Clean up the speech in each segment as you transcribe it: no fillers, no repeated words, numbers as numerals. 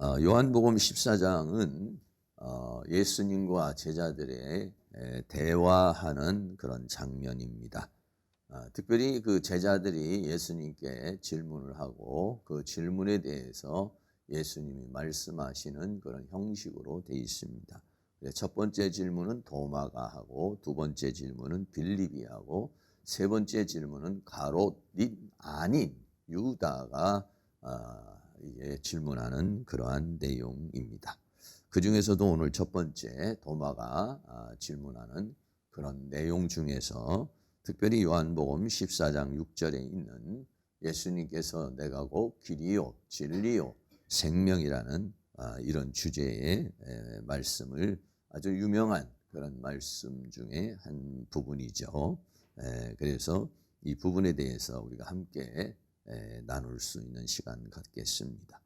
요한복음 14장은 예수님과 제자들의 대화하는 그런 장면입니다. 특별히 그 제자들이 예수님께 질문을 하고 그 질문에 대해서 예수님이 말씀하시는 그런 형식으로 되어 있습니다. 첫 번째 질문은 도마가 하고, 두 번째 질문은 빌립이 하고, 세 번째 질문은 가롯 및 아닌 유다가 질문하는 그러한 내용입니다. 그 중에서도 오늘 첫 번째 도마가 질문하는 그런 내용 중에서 특별히 요한복음 14장 6절에 있는 예수님께서 내가 곧 길이요 진리요 생명이라는 이런 주제의 말씀을 아주 유명한 그런 말씀 중에 한 부분이죠. 그래서 이 부분에 대해서 우리가 함께 나눌 수 있는 시간 갖겠습니다.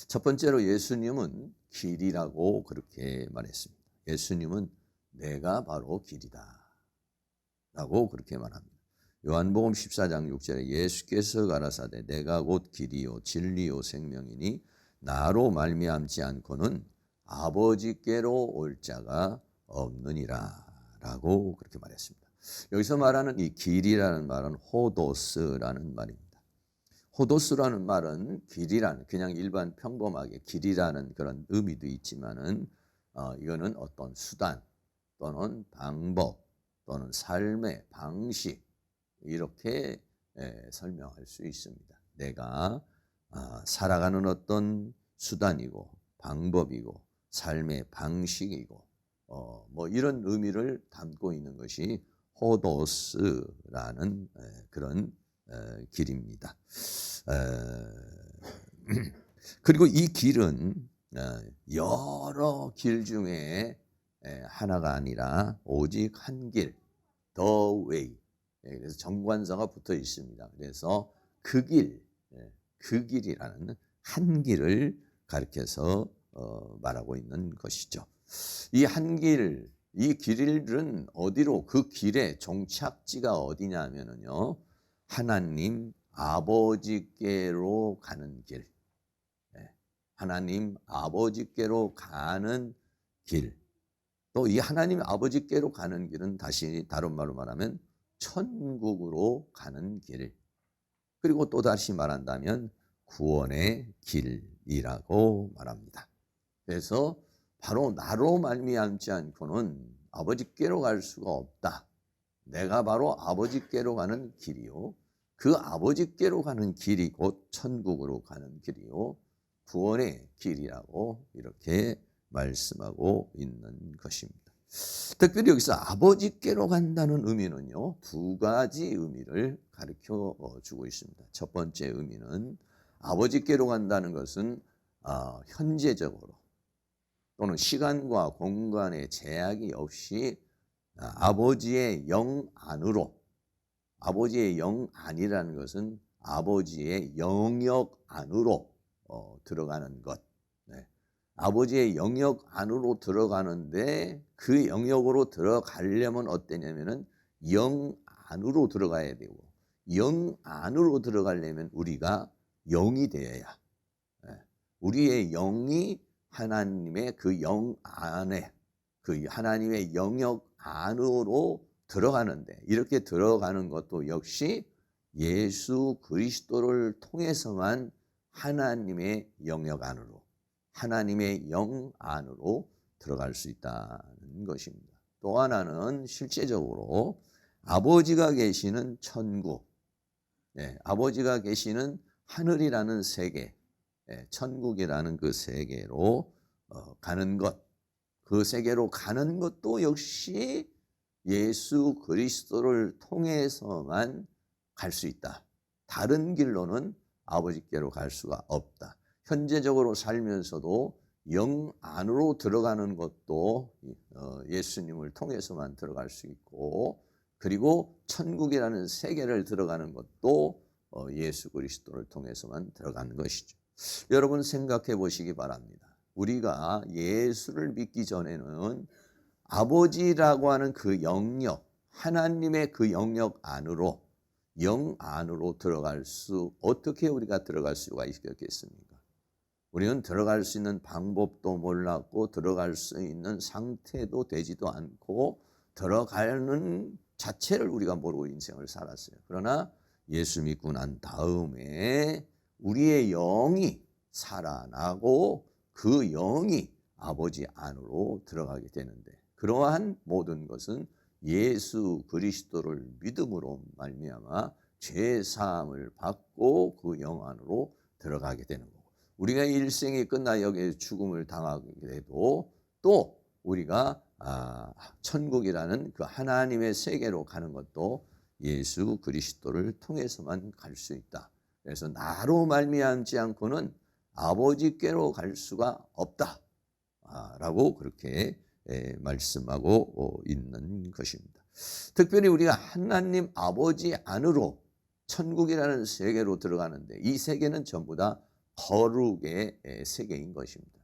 첫 번째로 예수님은 길이라고 그렇게 말했습니다. 예수님은 내가 바로 길이다 라고 그렇게 말합니다. 요한복음 14장 6절에 예수께서 가라사대 내가 곧 길이요 진리요 생명이니 나로 말미암지 않고는 아버지께로 올 자가 없느니라 라고 그렇게 말했습니다. 여기서 말하는 이 길이라는 말은 호도스라는 말입니다. 호도스라는 말은 길이라는 그냥 일반 평범하게 길이라는 그런 의미도 있지만은 이거는 어떤 수단 또는 방법 또는 삶의 방식 이렇게 설명할 수 있습니다. 내가 살아가는 어떤 수단이고 방법이고 삶의 방식이고 뭐 이런 의미를 담고 있는 것이 호도스라는 그런 길입니다. 그리고 이 길은 여러 길 중에 하나가 아니라 오직 한 길, the way. 그래서 정관사가 붙어 있습니다. 그래서 그 길, 그 길이라는 한 길을 가리켜서 말하고 있는 것이죠. 이 한 길, 이 길은 어디로 그 길의 종착지가 어디냐면요. 하나님 아버지께로 가는 길. 하나님 아버지께로 가는 길. 또 이 하나님 아버지께로 가는 길은 다시 다른 말로 말하면 천국으로 가는 길. 그리고 또 다시 말한다면 구원의 길이라고 말합니다. 그래서 바로 나로 말미암지 않고는 아버지께로 갈 수가 없다. 내가 바로 아버지께로 가는 길이요. 그 아버지께로 가는 길이 곧 천국으로 가는 길이요. 구원의 길이라고 이렇게 말씀하고 있는 것입니다. 특별히 여기서 아버지께로 간다는 의미는요. 두 가지 의미를 가르쳐 주고 있습니다. 첫 번째 의미는 아버지께로 간다는 것은 현재적으로 또는 시간과 공간의 제약이 없이 아버지의 영 안으로, 아버지의 영 안이라는 것은 아버지의 영역 안으로 들어가는 것. 아버지의 영역 안으로 들어가는데 그 영역으로 들어가려면 어떠냐면은 영 안으로 들어가야 되고 영 안으로 들어가려면 우리가 영이 되어야 우리의 영이 하나님의 그 영 안에 그 하나님의 영역 안으로 들어가는데 이렇게 들어가는 것도 역시 예수 그리스도를 통해서만 하나님의 영역 안으로 하나님의 영 안으로 들어갈 수 있다는 것입니다. 또 하나는 실제적으로 아버지가 계시는 천국, 아버지가 계시는 하늘이라는 세계, 천국이라는 그 세계로 가는 것, 그 세계로 가는 것도 역시 예수 그리스도를 통해서만 갈 수 있다. 다른 길로는 아버지께로 갈 수가 없다. 현재적으로 살면서도 영 안으로 들어가는 것도 예수님을 통해서만 들어갈 수 있고 그리고 천국이라는 세계를 들어가는 것도 예수 그리스도를 통해서만 들어가는 것이죠. 여러분 생각해 보시기 바랍니다. 우리가 예수를 믿기 전에는 아버지라고 하는 그 영역, 하나님의 그 영역 안으로 영 안으로 들어갈 수 어떻게 우리가 들어갈 수가 있겠습니까? 우리는 들어갈 수 있는 방법도 몰랐고 들어갈 수 있는 상태도 되지도 않고 들어가는 자체를 우리가 모르고 인생을 살았어요. 그러나 예수 믿고 난 다음에 우리의 영이 살아나고 그 영이 아버지 안으로 들어가게 되는데, 그러한 모든 것은 예수 그리스도를 믿음으로 말미암아 죄 사함을 받고 그 영 안으로 들어가게 되는 거고, 우리가 일생이 끝나 여기에 죽음을 당하게 돼도 또 우리가 천국이라는 그 하나님의 세계로 가는 것도 예수 그리스도를 통해서만 갈 수 있다. 그래서 나로 말미암지 않고는 아버지께로 갈 수가 없다 라고 그렇게 말씀하고 있는 것입니다. 특별히 우리가 하나님 아버지 안으로 천국이라는 세계로 들어가는데, 이 세계는 전부 다 거룩의 세계인 것입니다.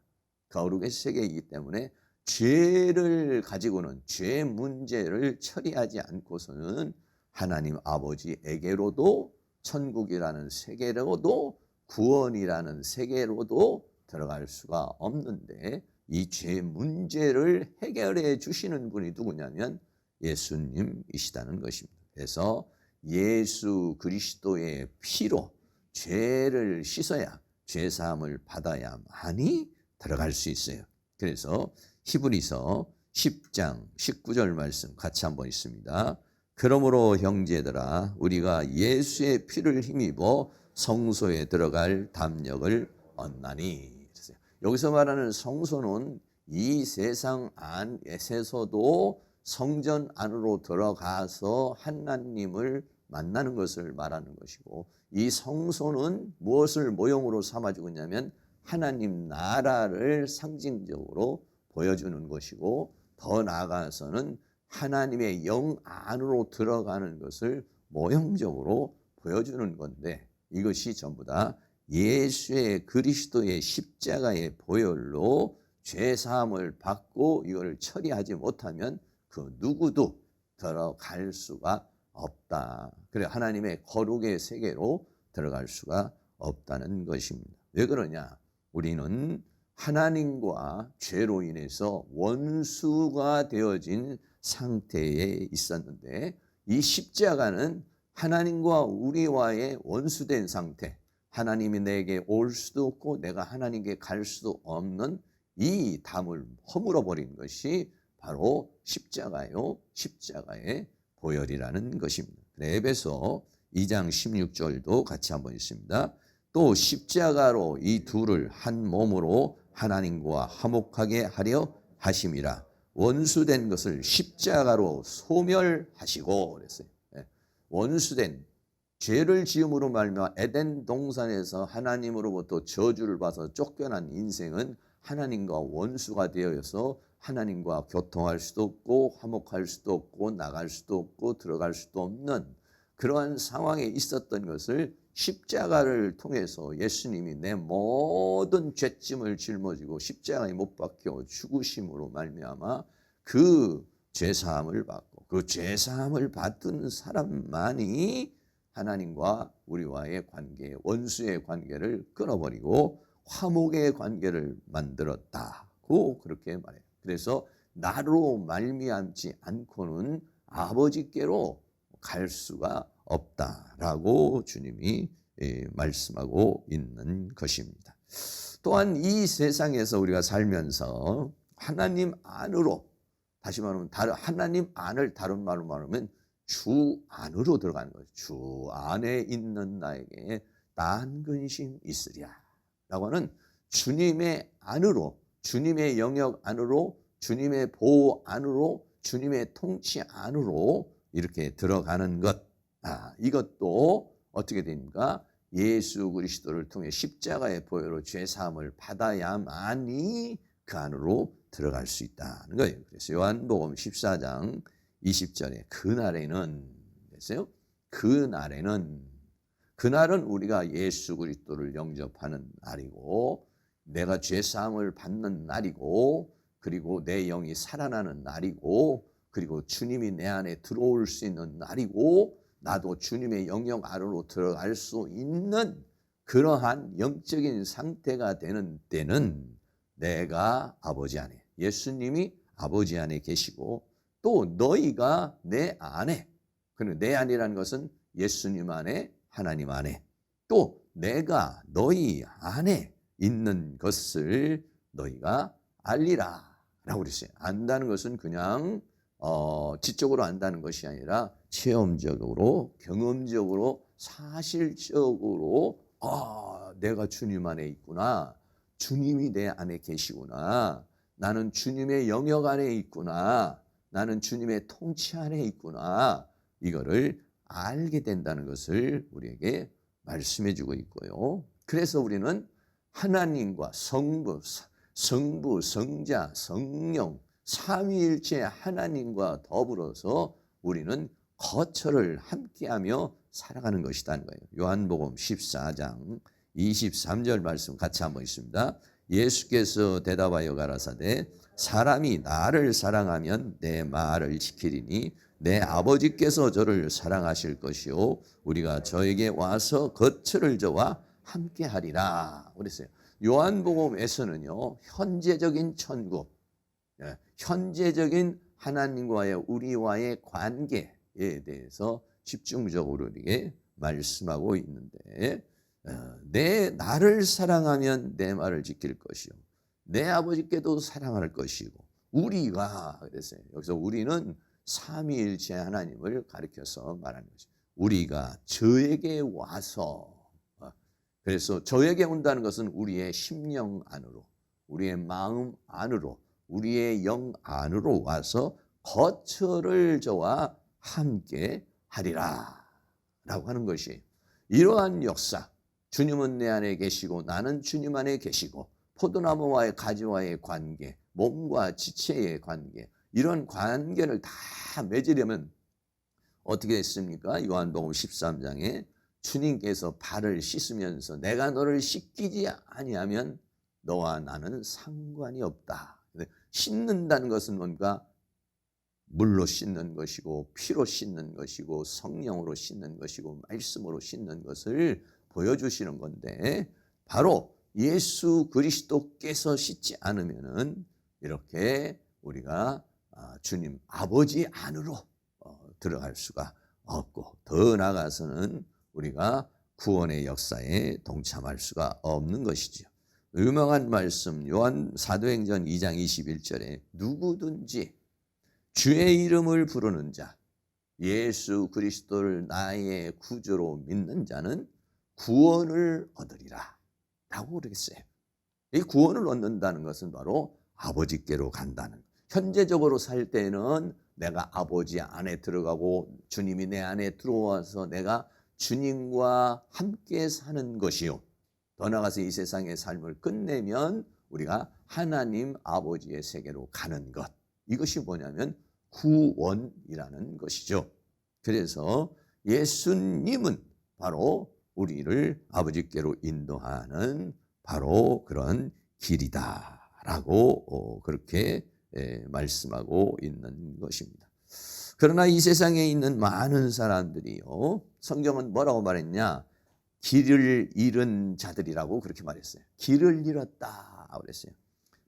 거룩의 세계이기 때문에 죄를 가지고는 죄 문제를 처리하지 않고서는 하나님 아버지에게로도 천국이라는 세계로도 구원이라는 세계로도 들어갈 수가 없는데, 이 죄 문제를 해결해 주시는 분이 누구냐면 예수님이시다는 것입니다. 그래서 예수 그리스도의 피로 죄를 씻어야 죄 사함을 받아야만이 들어갈 수 있어요. 그래서 히브리서 10장 19절 말씀 같이 한번 있습니다. 그러므로 형제들아, 우리가 예수의 피를 힘입어 성소에 들어갈 담력을 얻나니. 여기서 말하는 성소는 이 세상 안에서도 성전 안으로 들어가서 하나님을 만나는 것을 말하는 것이고, 이 성소는 무엇을 모형으로 삼아주고 있냐면 하나님 나라를 상징적으로 보여주는 것이고, 더 나아가서는 하나님의 영 안으로 들어가는 것을 모형적으로 보여주는 건데, 이것이 전부 다 예수의 그리스도의 십자가의 보혈로 죄 사함을 받고 이걸 처리하지 못하면 그 누구도 들어갈 수가 없다. 그래, 하나님의 거룩의 세계로 들어갈 수가 없다는 것입니다. 왜 그러냐? 우리는 하나님과 죄로 인해서 원수가 되어진 상태에 있었는데, 이 십자가는 하나님과 우리와의 원수된 상태, 하나님이 내게 올 수도 없고 내가 하나님께 갈 수도 없는 이 담을 허물어 버린 것이 바로 십자가요, 십자가의 보혈이라는 것입니다. 에베소 2장 16절도 같이 한번 있습니다. 또 십자가로 이 둘을 한 몸으로 하나님과 화목하게 하려 하심이라. 원수된 것을 십자가로 소멸하시고 그랬어요. 원수된 죄를 지음으로 말미암아 에덴 동산에서 하나님으로부터 저주를 받아서 쫓겨난 인생은 하나님과 원수가 되어서 하나님과 교통할 수도 없고 화목할 수도 없고 나갈 수도 없고 들어갈 수도 없는 그러한 상황에 있었던 것을 십자가를 통해서 예수님이 내 모든 죄짐을 짊어지고 십자가에 못 박혀 죽으심으로 말미암아 그 죄사함을 받고, 그 죄사함을 받은 사람만이 하나님과 우리와의 관계, 원수의 관계를 끊어버리고 화목의 관계를 만들었다고 그렇게 말해요. 그래서 나로 말미암지 않고는 아버지께로 갈 수가 없다라고 주님이 말씀하고 있는 것입니다. 또한 이 세상에서 우리가 살면서 하나님 안으로, 다시 말하면 하나님 안을 다른 말로 말하면 주 안으로 들어가는 거죠. 주 안에 있는 나에게 딴 근심 있으랴 라고 하는 주님의 안으로, 주님의 영역 안으로, 주님의 보호 안으로, 주님의 통치 안으로 이렇게 들어가는 것, 이것도 어떻게 됩니까? 예수 그리스도를 통해 십자가의 보혈로 죄사함을 받아야만이 그 안으로 들어갈 수 있다는 거예요. 그래서 요한복음 14장 20절에 그날에는 그랬어요. 그날은 우리가 예수 그리스도를 영접하는 날이고, 내가 죄사함을 받는 날이고, 그리고 내 영이 살아나는 날이고, 그리고 주님이 내 안에 들어올 수 있는 날이고, 나도 주님의 영역 안으로 들어갈 수 있는 그러한 영적인 상태가 되는 때는 내가 아버지 안에, 예수님이 아버지 안에 계시고 또 너희가 내 안에, 그리고 내 안이라는 것은 예수님 안에, 하나님 안에, 또 내가 너희 안에 있는 것을 너희가 알리라 라고 그랬어요. 안다는 것은 그냥 지적으로 안다는 것이 아니라 체험적으로, 경험적으로, 사실적으로 내가 주님 안에 있구나, 주님이 내 안에 계시구나, 나는 주님의 영역 안에 있구나, 나는 주님의 통치 안에 있구나, 이거를 알게 된다는 것을 우리에게 말씀해 주고 있고요. 그래서 우리는 하나님과 성부, 성자, 성령, 삼위일체 하나님과 더불어서 우리는 거처를 함께하며 살아가는 것이라는 거예요. 요한복음 14장 23절 말씀 같이 한번 있습니다. 예수께서 대답하여 가라사대 사람이 나를 사랑하면 내 말을 지키리니 내 아버지께서 저를 사랑하실 것이요 우리가 저에게 와서 거처를 저와 함께하리라 그랬어요. 요한복음에서는요, 현재적인 천국, 현재적인 하나님과의 우리와의 관계에 대해서 집중적으로 우리에게 말씀하고 있는데, 나를 사랑하면 내 말을 지킬 것이요 내 아버지께도 사랑할 것이고 우리가 그랬어요. 여기서 우리는 삼위일체 하나님을 가리켜서 말하는 거죠. 우리가 저에게 와서, 그래서 저에게 온다는 것은 우리의 심령 안으로, 우리의 마음 안으로, 우리의 영 안으로 와서 거처를 저와 함께 하리라 라고 하는 것이, 이러한 역사, 주님은 내 안에 계시고 나는 주님 안에 계시고 포도나무와의 가지와의 관계, 몸과 지체의 관계, 이런 관계를 다 맺으려면 어떻게 했습니까? 요한복음 13장에 주님께서 발을 씻으면서 내가 너를 씻기지 아니하면 너와 나는 상관이 없다. 씻는다는 것은 뭔가 물로 씻는 것이고 피로 씻는 것이고 성령으로 씻는 것이고 말씀으로 씻는 것을 보여주시는 건데, 바로 예수 그리스도께서 씻지 않으면은 이렇게 우리가 주님 아버지 안으로 들어갈 수가 없고, 더 나아가서는 우리가 구원의 역사에 동참할 수가 없는 것이죠. 유명한 말씀 요한 사도행전 2장 21절에 누구든지 주의 이름을 부르는 자, 예수 그리스도를 나의 구주로 믿는 자는 구원을 얻으리라 라고 그러겠어요. 이 구원을 얻는다는 것은 바로 아버지께로 간다는, 현재적으로 살 때는 내가 아버지 안에 들어가고 주님이 내 안에 들어와서 내가 주님과 함께 사는 것이요, 더 나아가서 이 세상의 삶을 끝내면 우리가 하나님 아버지의 세계로 가는 것, 이것이 뭐냐면 구원이라는 것이죠. 그래서 예수님은 바로 우리를 아버지께로 인도하는 바로 그런 길이다라고 그렇게 말씀하고 있는 것입니다. 그러나 이 세상에 있는 많은 사람들이요, 성경은 뭐라고 말했냐? 길을 잃은 자들이라고 그렇게 말했어요. 길을 잃었다 그랬어요.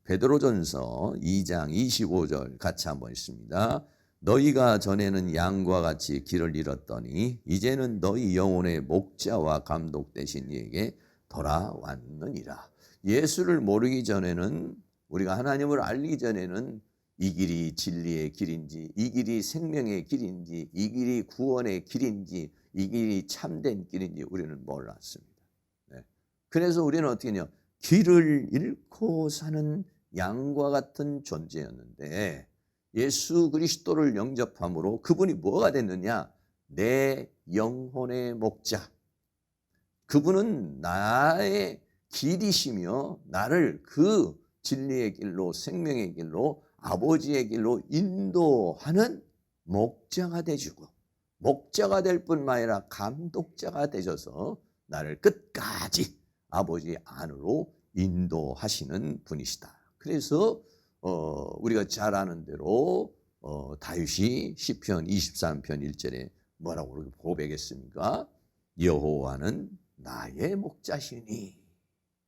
베드로전서 2장 25절 같이 한번 읽습니다. 너희가 전에는 양과 같이 길을 잃었더니 이제는 너희 영혼의 목자와 감독 되신 이에게 돌아왔느니라. 예수를 모르기 전에는, 우리가 하나님을 알기 전에는 이 길이 진리의 길인지, 이 길이 생명의 길인지, 이 길이 구원의 길인지, 이 길이 참된 길인지 우리는 몰랐습니다. 그래서 우리는 어떻게 했냐? 길을 잃고 사는 양과 같은 존재였는데 예수 그리스도를 영접함으로 그분이 뭐가 됐느냐? 내 영혼의 목자. 그분은 나의 길이시며 나를 그 진리의 길로, 생명의 길로, 아버지의 길로 인도하는 목자가 되주고, 목자가 될 뿐만 아니라 감독자가 되셔서 나를 끝까지 아버지 안으로 인도하시는 분이시다. 그래서 우리가 잘 아는 대로 다윗이 시편 23편 1절에 뭐라고 고백했습니까? 여호와는 나의 목자시니.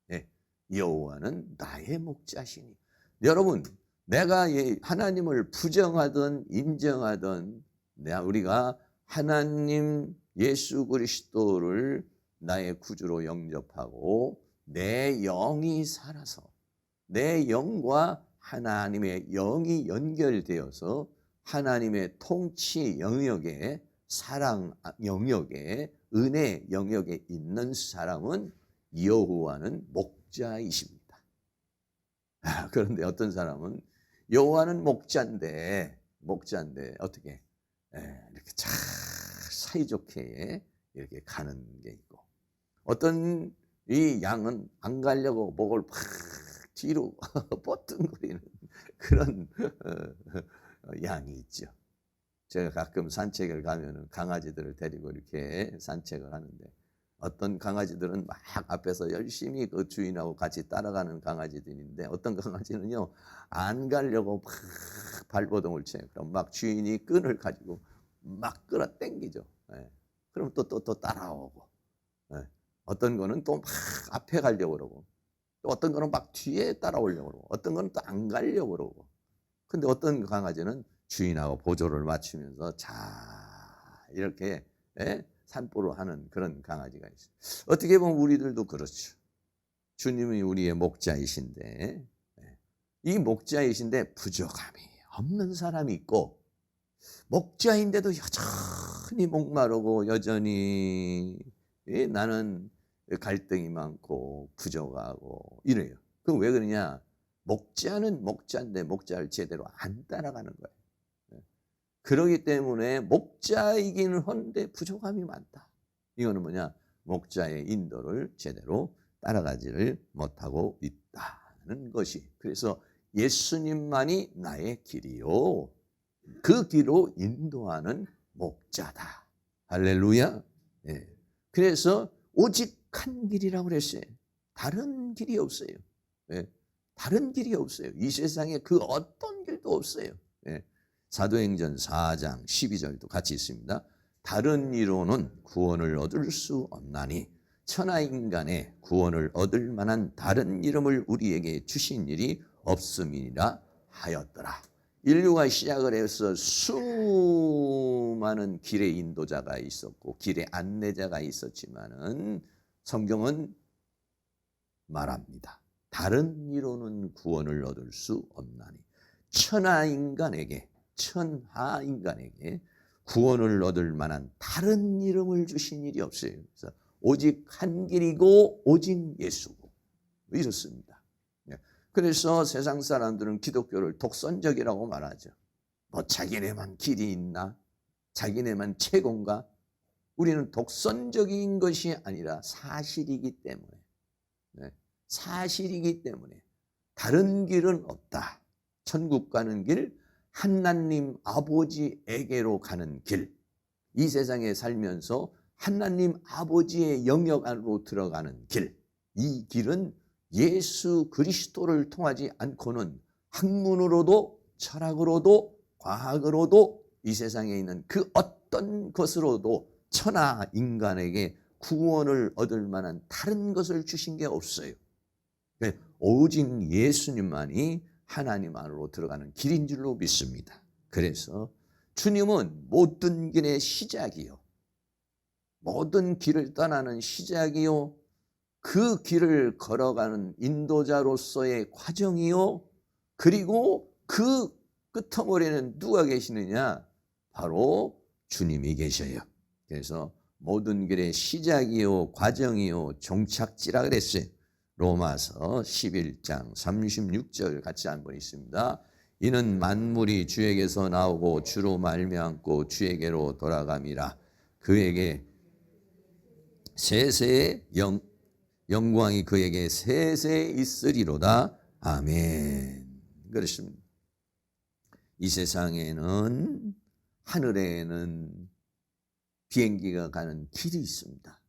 네, 여호와는 나의 목자시니. 여러분, 내가 하나님을 부정하든 인정하든 우리가 하나님 예수 그리스도를 나의 구주로 영접하고 내 영이 살아서 내 영과 하나님의 영이 연결되어서 하나님의 통치 영역에, 사랑 영역에, 은혜 영역에 있는 사람은 여호와는 목자이십니다. 그런데 어떤 사람은 여호와는 목자인데 어떻게 이렇게 잘 사이좋게 이렇게 가는 게 있고, 어떤 이 양은 안 가려고 목을 팍 뒤로 뻗뚱거리는 그런 양이 있죠. 제가 가끔 산책을 가면은 강아지들을 데리고 이렇게 산책을 하는데, 어떤 강아지들은 막 앞에서 열심히 그 주인하고 같이 따라가는 강아지들인데, 어떤 강아지는요 안 가려고 막 발버둥을 쳐요. 그럼 막 주인이 끈을 가지고 막 끌어당기죠. 예. 그럼 또 따라오고, 예. 어떤 거는 또 막 앞에 가려고 그러고, 또 어떤 거는 막 뒤에 따라오려고 그러고, 어떤 거는 또 안 가려고 그러고. 근데 어떤 강아지는 주인하고 보조를 맞추면서 잘 이렇게 산보를 하는 그런 강아지가 있어요. 어떻게 보면 우리들도 그렇죠. 주님이 우리의 목자이신데, 이 목자이신데 부족함이 없는 사람이 있고, 목자인데도 여전히 목마르고 여전히 나는 갈등이 많고 부족하고 이래요. 그럼 왜 그러냐? 목자는 목자인데 목자를 제대로 안 따라가는 거예요. 그러기 때문에 목자이기는 한데 부족함이 많다. 이거는 뭐냐? 목자의 인도를 제대로 따라가지를 못하고 있다는 것이. 그래서 예수님만이 나의 길이요, 그 길로 인도하는 목자다. 할렐루야. 예. 그래서 오직 한 길이라고 그랬어요. 다른 길이 없어요. 예. 다른 길이 없어요. 이 세상에 그 어떤 길도 없어요. 예. 사도행전 4장 12절도 같이 있습니다. 다른 이로는 구원을 얻을 수 없나니 천하인간의 구원을 얻을 만한 다른 이름을 우리에게 주신 일이 없음이니라 하였더라. 인류가 시작을 해서 수많은 길의 인도자가 있었고 길의 안내자가 있었지만은 성경은 말합니다. 다른 이로는 구원을 얻을 수 없나니 천하인간에게 구원을 얻을 만한 다른 이름을 주신 일이 없어요. 그래서 오직 한 길이고 오직 예수고 이렇습니다. 그래서 세상 사람들은 기독교를 독선적이라고 말하죠. 뭐 자기네만 길이 있나? 자기네만 최고인가? 우리는 독선적인 것이 아니라 사실이기 때문에, 사실이기 때문에 다른 길은 없다. 천국 가는 길, 하나님 아버지에게로 가는 길, 이 세상에 살면서 하나님 아버지의 영역 안으로 들어가는 길, 이 길은 예수 그리스도를 통하지 않고는 학문으로도 철학으로도 과학으로도 이 세상에 있는 그 어떤 것으로도 천하 인간에게 구원을 얻을 만한 다른 것을 주신 게 없어요. 오직 예수님만이 하나님 안으로 들어가는 길인 줄로 믿습니다. 그래서 주님은 모든 길의 시작이요, 모든 길을 떠나는 시작이요, 그 길을 걸어가는 인도자로서의 과정이요, 그리고 그 끄트머리에는 누가 계시느냐? 바로 주님이 계셔요. 그래서 모든 길의 시작이요, 과정이요, 종착지라 그랬어요. 로마서 11장 36절 같이 한번 있습니다. 이는 만물이 주에게서 나오고 주로 말미암고 주에게로 돌아감이라. 그에게 세세의 영광이 그에게 세세 있으리로다. 아멘. 그렇습니다. 이 세상에는, 하늘에는 비행기가 가는 길이 있습니다.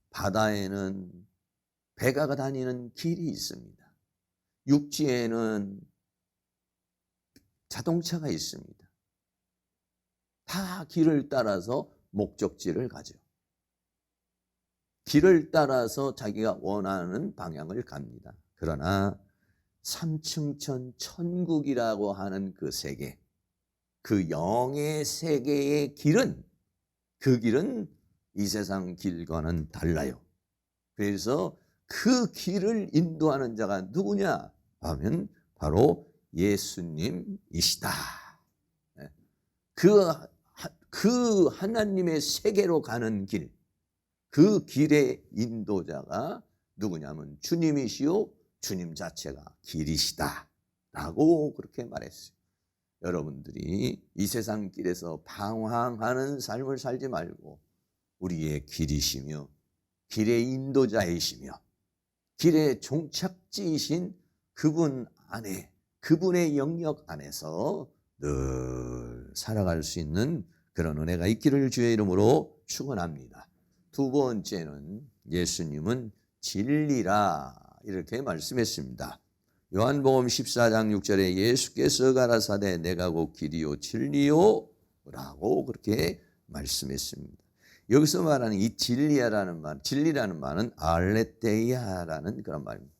바다에는 배가 다니는 길이 있습니다. 육지에는 자동차가 있습니다. 다 길을 따라서 목적지를 가죠. 길을 따라서 자기가 원하는 방향을 갑니다. 그러나 삼층천 천국이라고 하는 그 세계, 그 영의 세계의 길은, 그 길은 이 세상 길과는 달라요. 그래서 그 길을 인도하는 자가 누구냐 하면 바로 예수님이시다. 그 하나님의 세계로 가는 길, 그 길의 인도자가 누구냐면 주님이시요 주님 자체가 길이시다 라고 그렇게 말했어요. 여러분들이 이 세상 길에서 방황하는 삶을 살지 말고 우리의 길이시며 길의 인도자이시며 길의 종착지이신 그분 안에, 그분의 영역 안에서 늘 살아갈 수 있는 그런 은혜가 있기를 주의 이름으로 축원합니다. 두 번째는 예수님은 진리라 이렇게 말씀했습니다. 요한복음 14장 6절에 예수께서 가라사대 내가 곧 길이요 진리요 라고 그렇게 말씀했습니다. 여기서 말하는 이 진리라는 말은 알레테이아라는 그런 말입니다.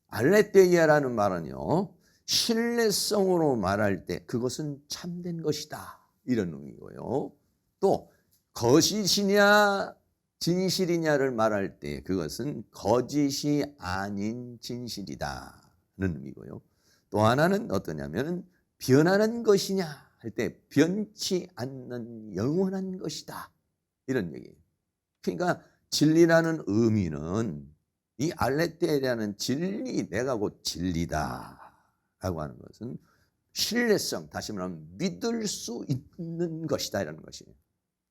알레테이아라는 말은요, 신뢰성으로 말할 때 그것은 참된 것이다 이런 의미고요. 또 거짓이냐 진실이냐를 말할 때 그것은 거짓이 아닌 진실이다는 의미고요. 또 하나는 어떠냐면 변하는 것이냐 할 때 변치 않는 영원한 것이다 이런 얘기예요. 그러니까 진리라는 의미는 이 알레테라는 진리, 내가 곧 진리다 라고 하는 것은 신뢰성, 다시 말하면 믿을 수 있는 것이다 이라는 것이에요.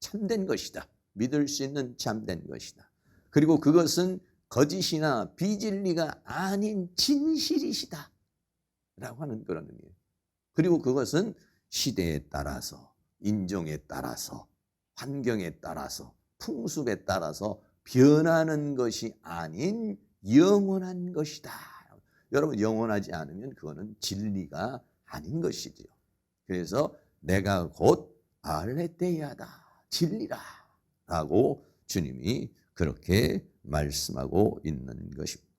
참된 것이다. 믿을 수 있는 참된 것이다. 그리고 그것은 거짓이나 비진리가 아닌 진실이시다 라고 하는 그런 의미예요. 그리고 그것은 시대에 따라서, 인종에 따라서, 환경에 따라서, 풍습에 따라서 변하는 것이 아닌 영원한 것이다. 여러분, 영원하지 않으면 그거는 진리가 아닌 것이지요. 그래서 내가 곧 알레테이아다, 진리라 라고 주님이 그렇게 말씀하고 있는 것입니다.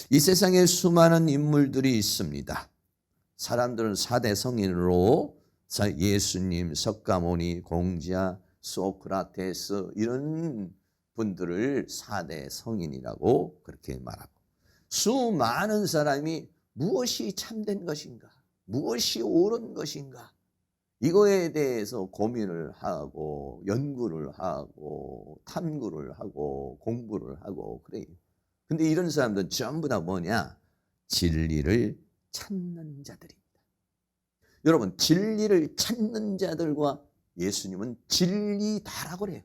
이 세상에 수많은 인물들이 있습니다. 사람들은 4대 성인으로 예수님, 석가모니, 공자, 소크라테스 이런 분들을 4대 성인이라고 그렇게 말하고, 수많은 사람이 무엇이 참된 것인가, 무엇이 옳은 것인가, 이거에 대해서 고민을 하고 연구를 하고 탐구를 하고 공부를 하고 그래요. 근데 이런 사람들은 전부 다 뭐냐? 진리를 찾는 자들입니다. 여러분, 진리를 찾는 자들과 예수님은 진리다라고 그래요.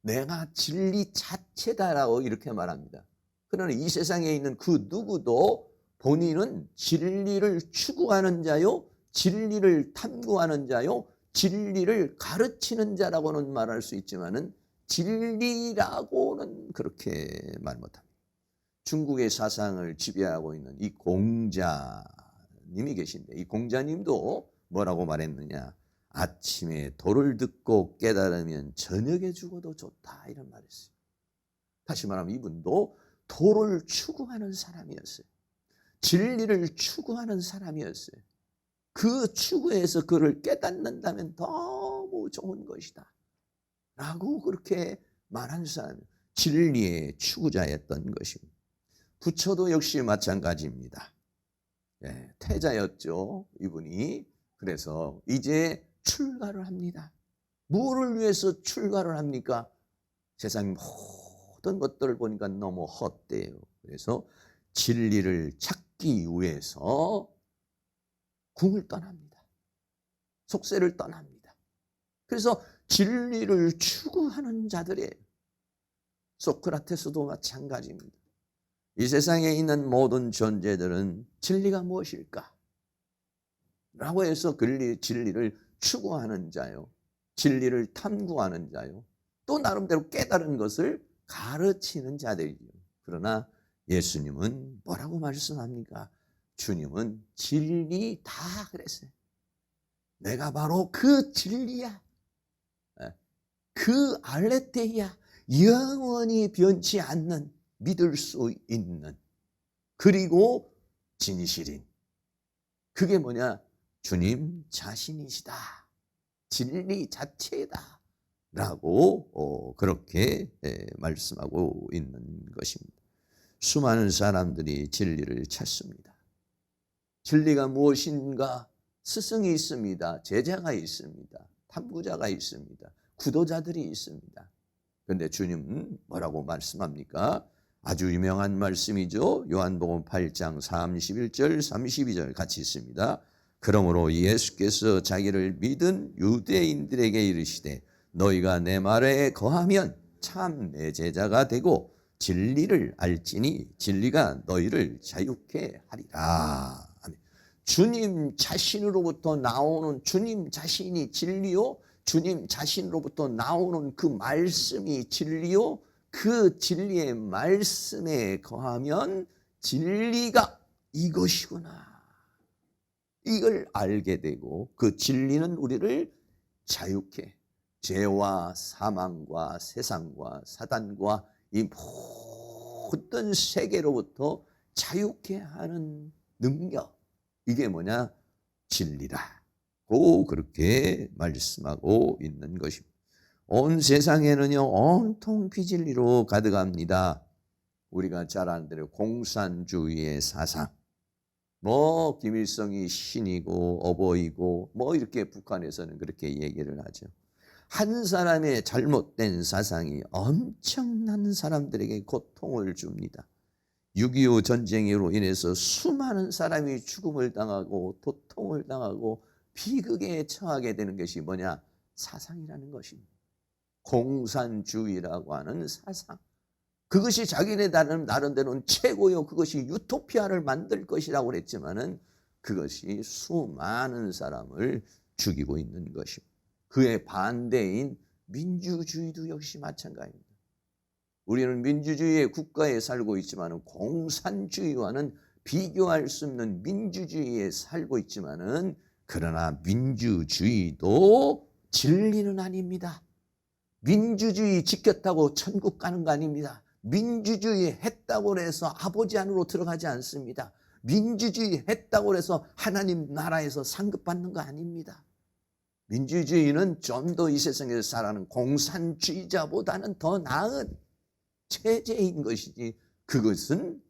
내가 진리 자체다라고 이렇게 말합니다. 그러나 이 세상에 있는 그 누구도 본인은 진리를 추구하는 자요, 진리를 탐구하는 자요, 진리를 가르치는 자라고는 말할 수 있지만은 진리라고는 그렇게 말 못합니다. 중국의 사상을 지배하고 있는 이 공자님이 계신데, 이 공자님도 뭐라고 말했느냐? 아침에 도를 듣고 깨달으면 저녁에 죽어도 좋다 이런 말을 했어요. 다시 말하면 이분도 도를 추구하는 사람이었어요. 진리를 추구하는 사람이었어요. 그 추구에서 그를 깨닫는다면 너무 좋은 것이다 라고 그렇게 말한 사람이 진리의 추구자였던 것입니다. 부처도 역시 마찬가지입니다. 태자였죠, 이분이. 그래서 이제 출가를 합니다. 무엇을 위해서 출가를 합니까? 세상 모든 것들을 보니까 너무 헛되요. 그래서 진리를 찾기 위해서 궁을 떠납니다. 속세를 떠납니다. 그래서 진리를 추구하는 자들이에요. 소크라테스도 마찬가지입니다. 이 세상에 있는 모든 존재들은 진리가 무엇일까? 라고 해서 진리를 추구하는 자요, 진리를 탐구하는 자요, 또 나름대로 깨달은 것을 가르치는 자들이죠. 그러나 예수님은 뭐라고 말씀합니까? 주님은 진리다 그랬어요. 내가 바로 그 진리야, 그 알레테이야, 영원히 변치 않는, 믿을 수 있는, 그리고 진실인, 그게 뭐냐? 주님 자신이시다. 진리 자체다. 라고 그렇게 말씀하고 있는 것입니다. 수많은 사람들이 진리를 찾습니다. 진리가 무엇인가? 스승이 있습니다. 제자가 있습니다. 탐구자가 있습니다. 구도자들이 있습니다. 그런데 주님은 뭐라고 말씀합니까? 아주 유명한 말씀이죠. 요한복음 8장 31절 32절 같이 있습니다. 그러므로 예수께서 자기를 믿은 유대인들에게 이르시되 너희가 내 말에 거하면 참 내 제자가 되고 진리를 알지니 진리가 너희를 자유케 하리라. 아멘. 주님 자신으로부터 나오는, 주님 자신이 진리요, 주님 자신으로부터 나오는 그 말씀이 진리요, 그 진리의 말씀에 거하면 진리가 이것이구나, 이걸 알게 되고, 그 진리는 우리를 자유케, 죄와 사망과 세상과 사단과 이 모든 세계로부터 자유케 하는 능력, 이게 뭐냐? 진리라고 그렇게 말씀하고 있는 것입니다. 온 세상에는요 온통 비진리로 가득합니다. 우리가 잘 아는 대로 공산주의의 사상, 뭐 김일성이 신이고 어버이고 뭐 이렇게 북한에서는 그렇게 얘기를 하죠. 한 사람의 잘못된 사상이 엄청난 사람들에게 고통을 줍니다. 6.25 전쟁으로 인해서 수많은 사람이 죽음을 당하고 고통을 당하고 비극에 처하게 되는 것이 뭐냐? 사상이라는 것입니다. 공산주의라고 하는 사상. 그것이 자기네 나름대로는 최고요, 그것이 유토피아를 만들 것이라고 그랬지만은 그것이 수많은 사람을 죽이고 있는 것입니다. 그의 반대인 민주주의도 역시 마찬가지입니다. 우리는 민주주의의 국가에 살고 있지만은 공산주의와는 비교할 수 없는 민주주의에 살고 있지만은, 그러나 민주주의도 진리는 아닙니다. 민주주의 지켰다고 천국 가는 거 아닙니다. 민주주의 했다고 해서 아버지 안으로 들어가지 않습니다. 민주주의 했다고 해서 하나님 나라에서 상급 받는 거 아닙니다. 민주주의는 좀 더 이 세상에서 살아가는 공산주의자보다는 더 나은 체제인 것이지, 그것은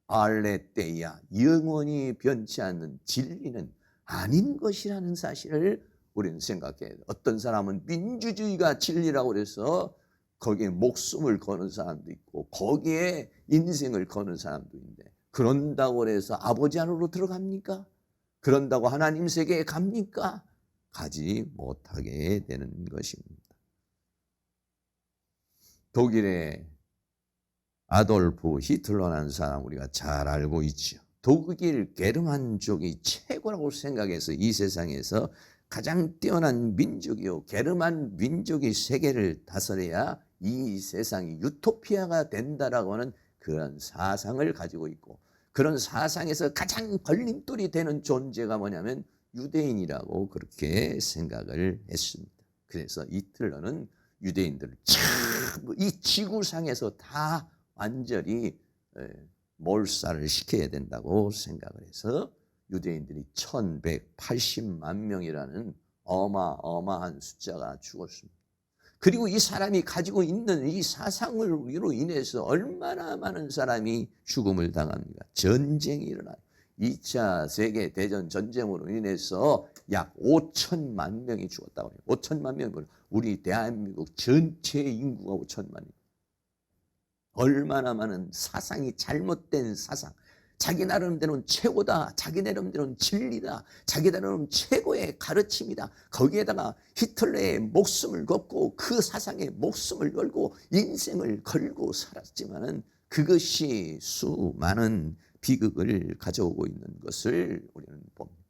알레테이아, 영원히 변치 않는 진리는 아닌 것이라는 사실을 우리는 생각해야 돼요. 어떤 사람은 민주주의가 진리라고 해서 거기에 목숨을 거는 사람도 있고 거기에 인생을 거는 사람도 있는데, 그런다고 해서 아버지 안으로 들어갑니까? 그런다고 하나님 세계에 갑니까? 가지 못하게 되는 것입니다. 독일의 아돌프 히틀러라는 사람 우리가 잘 알고 있죠. 독일 게르만족이 최고라고 생각해서 이 세상에서 가장 뛰어난 민족이요, 게르만 민족이 세계를 다스려야 이 세상이 유토피아가 된다라고 하는 그런 사상을 가지고 있고, 그런 사상에서 가장 걸림돌이 되는 존재가 뭐냐면 유대인이라고 그렇게 생각을 했습니다. 그래서 히틀러는 유대인들을 이 지구상에서 다 완전히 몰살을 시켜야 된다고 생각을 해서 유대인들이 1180만 명이라는 어마어마한 숫자가 죽었습니다. 그리고 이 사람이 가지고 있는 이 사상으로 인해서 얼마나 많은 사람이 죽음을 당합니까? 전쟁이 일어나요. 2차 세계대전 전쟁으로 인해서 약 5천만 명이 죽었다고 해요. 5천만 명은 우리 대한민국 전체 인구가 5천만 명. 얼마나 많은 사상이 잘못된 사상, 자기 나름대로는 최고다, 자기 나름대로는 진리다, 자기 나름대로는 최고의 가르침이다, 거기에다가 히틀러의 목숨을 걸고 그 사상에 목숨을 걸고 인생을 걸고 살았지만은 그것이 수많은 비극을 가져오고 있는 것을 우리는 봅니다.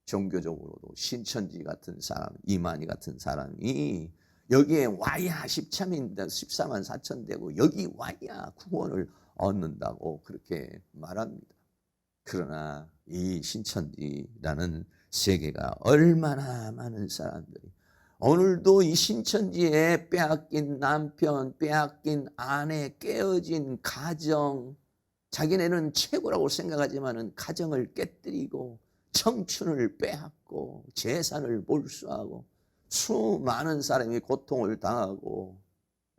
종교적으로도 신천지 같은 사람, 이만희 같은 사람이 여기에 와야 14만 4천 되고 여기 와야 구원을 얻는다고 그렇게 말합니다. 그러나 이 신천지라는 세계가 얼마나 많은 사람들이 오늘도 이 신천지에 빼앗긴 남편, 빼앗긴 아내, 깨어진 가정, 자기네는 최고라고 생각하지만은 가정을 깨뜨리고 청춘을 빼앗고 재산을 몰수하고 수많은 사람이 고통을 당하고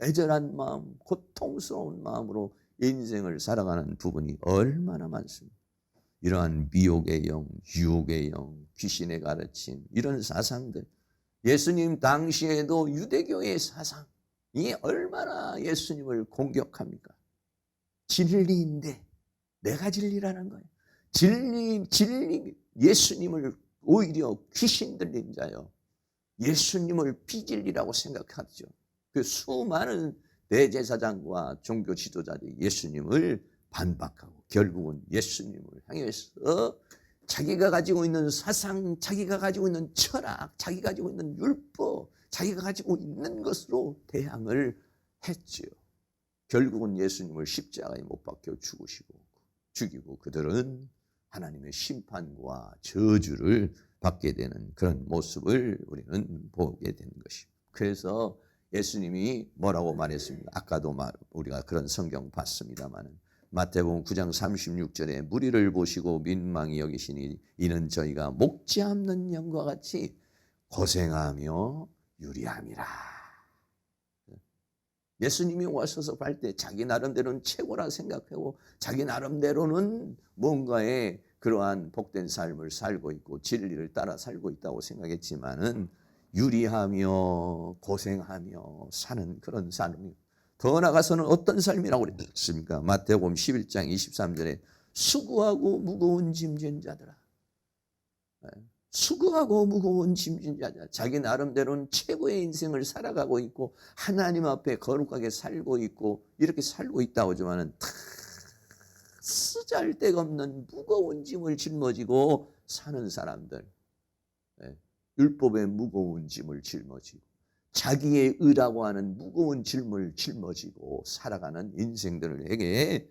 애절한 마음, 고통스러운 마음으로 인생을 살아가는 부분이 얼마나 많습니다. 이러한 미혹의 영, 유혹의 영, 귀신의 가르침, 이런 사상들, 예수님 당시에도 유대교의 사상이 얼마나 예수님을 공격합니까? 진리인데 내가 진리라는 거예요. 진리, 예수님을 오히려 귀신 들린 자요, 예수님을 비진리라고 생각하죠. 그 수많은 대제사장과 종교 지도자들이 예수님을 반박하고 결국은 예수님을 향해서 자기가 가지고 있는 사상, 자기가 가지고 있는 철학, 자기가 가지고 있는 율법, 자기가 가지고 있는 것으로 대항을 했지요. 결국은 예수님을 십자가에 못 박혀 죽이고 그들은 하나님의 심판과 저주를 받게 되는 그런 모습을 우리는 보게 되는 것입니다. 그래서 예수님이 뭐라고 말했습니까? 아까도 우리가 그런 성경 봤습니다만 마태복음 9장 36절에 무리를 보시고 민망히 여기시니 이는 저희가 목지 없는 양과 같이 고생하며 유리함이라. 예수님이 오셔서 할 때 자기 나름대로는 최고라 생각하고 자기 나름대로는 뭔가의 그러한 복된 삶을 살고 있고 진리를 따라 살고 있다고 생각했지만은 유리하며 고생하며 사는 그런 삶이, 더 나아가서는 어떤 삶이라고 그랬습니까? 마태복음 11장 23절에 수고하고 무거운 짐진 자들아. 수고하고 무거운 짐진 자들, 자기 나름대로는 최고의 인생을 살아가고 있고 하나님 앞에 거룩하게 살고 있고 이렇게 살고 있다고 하지만은 쓰잘데없는 무거운 짐을 짊어지고 사는 사람들, 율법의 무거운 짐을 짊어지고 자기의 의라고 하는 무거운 짐을 짊어지고 살아가는 인생들에게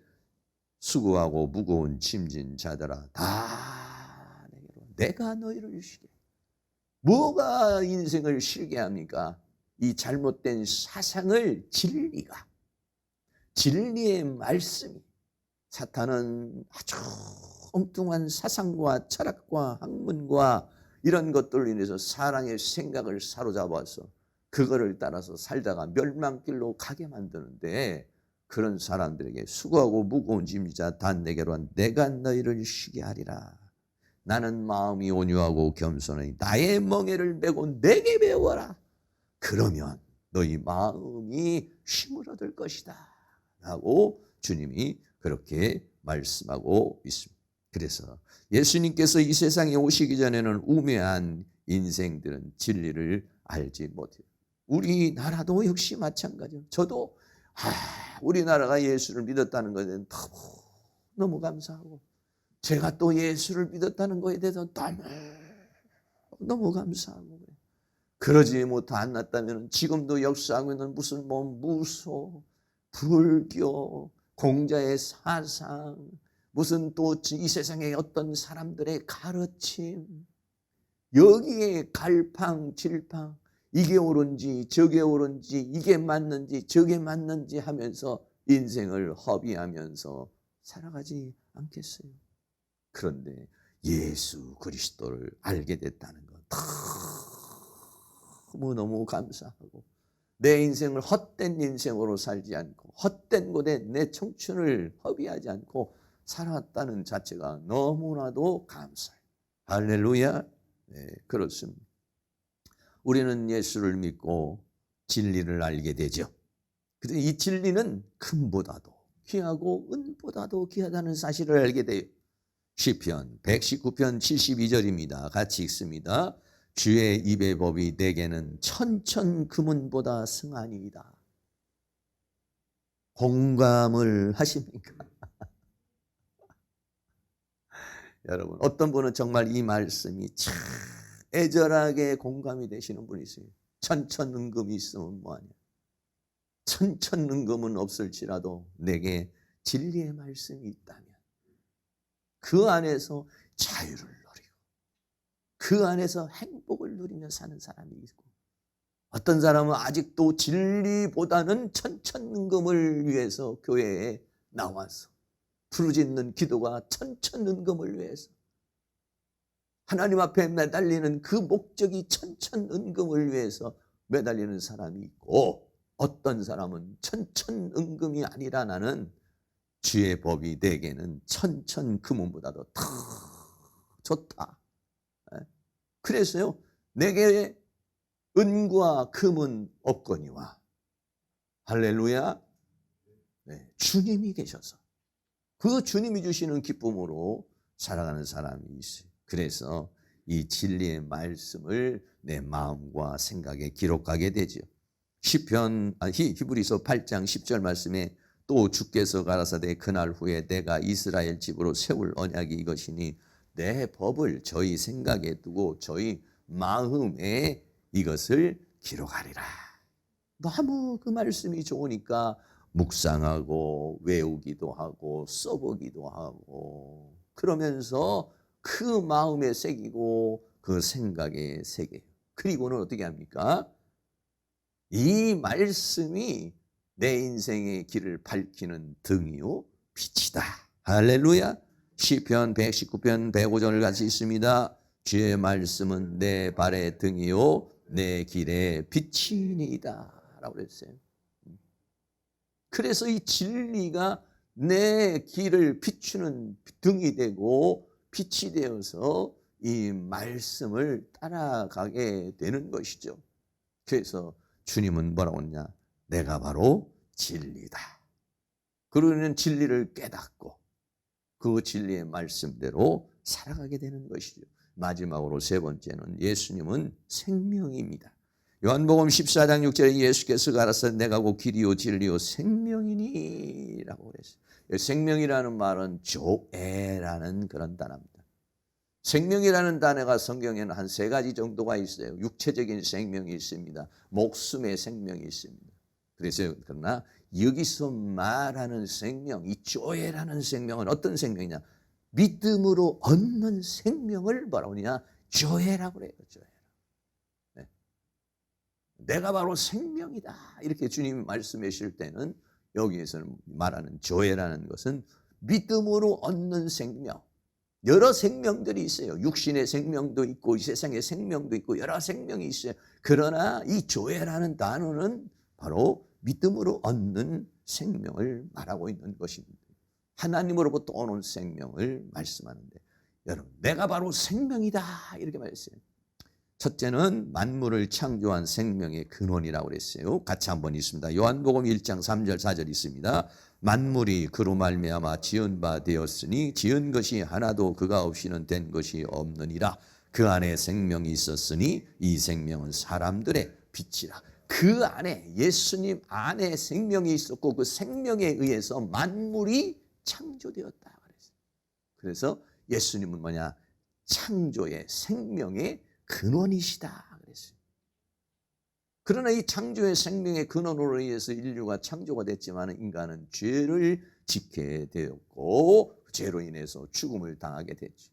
수고하고 무거운 짐진 자들아 다 내가 너희를 쉬게. 뭐가 인생을 쉬게 합니까? 이 잘못된 사상을 진리의 말씀이, 사탄은 아주 엉뚱한 사상과 철학과 학문과 이런 것들로 인해서 사람의 생각을 사로잡아서 그거를 따라서 살다가 멸망길로 가게 만드는데, 그런 사람들에게 수고하고 무거운 짐자 다 내게로 한 내가 너희를 쉬게 하리라. 나는 마음이 온유하고 겸손하니 나의 멍에를 메고 내게 배워라. 그러면 너희 마음이 쉼을 얻을 것이다 라고 주님이 그렇게 말씀하고 있습니다. 그래서 예수님께서 이 세상에 오시기 전에는 우매한 인생들은 진리를 알지 못해요. 우리나라도 역시 마찬가지예요. 저도 우리나라가 예수를 믿었다는 것에 너무 감사하고, 제가 또 예수를 믿었다는 것에 대해서 너무 감사하고, 그러지 못했다면 지금도 역사하고 있는 무슨 무소, 불교, 공자의 사상, 무슨 또 이 세상의 어떤 사람들의 가르침, 여기에 갈팡질팡, 이게 옳은지 저게 옳은지, 이게 맞는지 저게 맞는지 하면서 인생을 허비하면서 살아가지 않겠어요? 그런데 예수 그리스도를 알게 됐다는 것 너무너무 감사하고, 내 인생을 헛된 인생으로 살지 않고 헛된 곳에 내 청춘을 허비하지 않고 살았다는 자체가 너무나도 감사해요. 할렐루야. 네, 그렇습니다. 우리는 예수를 믿고 진리를 알게 되죠. 그런데 이 진리는 금보다도 귀하고 은보다도 귀하다는 사실을 알게 돼요. 시편 119편 72절입니다. 같이 읽습니다. 주의 입의 법이 내게는 천천 금은보다 승하니이다. 공감을 하십니까? 여러분, 어떤 분은 정말 이 말씀이 참 애절하게 공감이 되시는 분이 있어요. 천천은금이 있으면 뭐하냐. 천천은금은 없을지라도 내게 진리의 말씀이 있다면 그 안에서 자유를 누리고 그 안에서 행복을 누리며 사는 사람이 있고, 어떤 사람은 아직도 진리보다는 천천음금을 위해서 교회에 나와서 부르짖는 기도가 천천음금을 위해서, 하나님 앞에 매달리는 그 목적이 천천음금을 위해서 매달리는 사람이 있고, 어떤 사람은 천천음금이 아니라 나는 주의 법이 내게는 천천금은보다도 더 좋다. 그래서요, 내게 은과 금은 없거니와, 할렐루야, 네, 주님이 계셔서 그 주님이 주시는 기쁨으로 살아가는 사람이 있어요. 그래서 이 진리의 말씀을 내 마음과 생각에 기록하게 되죠. 히브리서 8장 10절 말씀에 또 주께서 가라사대 그날 후에 내가 이스라엘 집으로 세울 언약이 이것이니 내 법을 저희 생각에 두고 저희 마음에 이것을 기록하리라. 너무 그 말씀이 좋으니까 묵상하고 외우기도 하고 써보기도 하고, 그러면서 그 마음에 새기고 그 생각에 새겨요. 그리고는 어떻게 합니까? 이 말씀이 내 인생의 길을 밝히는 등이요 빛이다. 할렐루야. 시편 119편 105절을 같이 있습니다. 주의 말씀은 내 발의 등이요 내 길의 빛이니이다 라고 그랬어요. 그래서 이 진리가 내 길을 비추는 등이 되고 빛이 되어서 이 말씀을 따라가게 되는 것이죠. 그래서 주님은 뭐라고 하냐? 내가 바로 진리다. 그러는 진리를 깨닫고 그 진리의 말씀대로 살아가게 되는 것이죠. 마지막으로 세 번째는 예수님은 생명입니다. 요한복음 14장 6절에 예수께서 가라사대 내가 곧 길이요 진리요 생명이니 라고 그랬어요. 생명이라는 말은 조에라는 그런 단어입니다. 생명이라는 단어가 성경에는 한 세 가지 정도가 있어요. 육체적인 생명이 있습니다. 목숨의 생명이 있습니다. 그래서 그러나 여기서 말하는 생명, 이 조에라는 생명은 어떤 생명이냐? 믿음으로 얻는 생명을 뭐라고 하냐? 조에라고 그래요. 조에. 네. 내가 바로 생명이다. 이렇게 주님이 말씀하실 때는 여기에서는 말하는 조에라는 것은 믿음으로 얻는 생명. 여러 생명들이 있어요. 육신의 생명도 있고 이 세상의 생명도 있고 여러 생명이 있어요. 그러나 이 조에라는 단어는 바로 믿음으로 얻는 생명을 말하고 있는 것입니다. 하나님으로부터 오는 생명을 말씀하는데, 여러분 내가 바로 생명이다 이렇게 말했어요. 첫째는 만물을 창조한 생명의 근원이라고 그랬어요. 같이 한번 있습니다. 요한복음 1장 3절 4절 있습니다. 만물이 그로 말미암아 지은 바 되었으니 지은 것이 하나도 그가 없이는 된 것이 없느니라. 그 안에 생명이 있었으니 이 생명은 사람들의 빛이라. 그 안에 예수님 안에 생명이 있었고 그 생명에 의해서 만물이 창조되었다 그랬어요. 그래서 예수님은 뭐냐? 창조의 생명의 근원이시다 그랬어요. 그러나 이 창조의 생명의 근원으로 의해서 인류가 창조가 됐지만 인간은 죄를 짓게 되었고 죄로 인해서 죽음을 당하게 됐죠.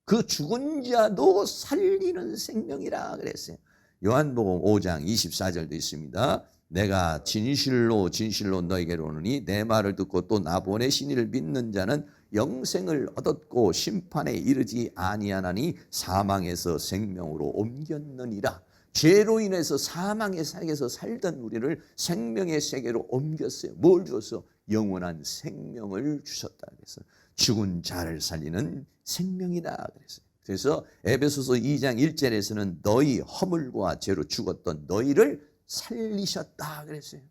그 죽은 자도 살리는 생명이라 그랬어요. 요한복음 5장 24절도 있습니다. 내가 진실로 진실로 너희에게로 오느니 내 말을 듣고 또 나 보내신 이를 믿는 자는 영생을 얻었고 심판에 이르지 아니하나니 사망에서 생명으로 옮겼느니라. 죄로 인해서 사망의 세계에서 살던 우리를 생명의 세계로 옮겼어요. 뭘 주어서? 영원한 생명을 주셨다 그래서 죽은 자를 살리는 생명이다 그랬어요. 그래서 에베소서 2장 1절에서는 너희 허물과 죄로 죽었던 너희를 살리셨다 그랬어요.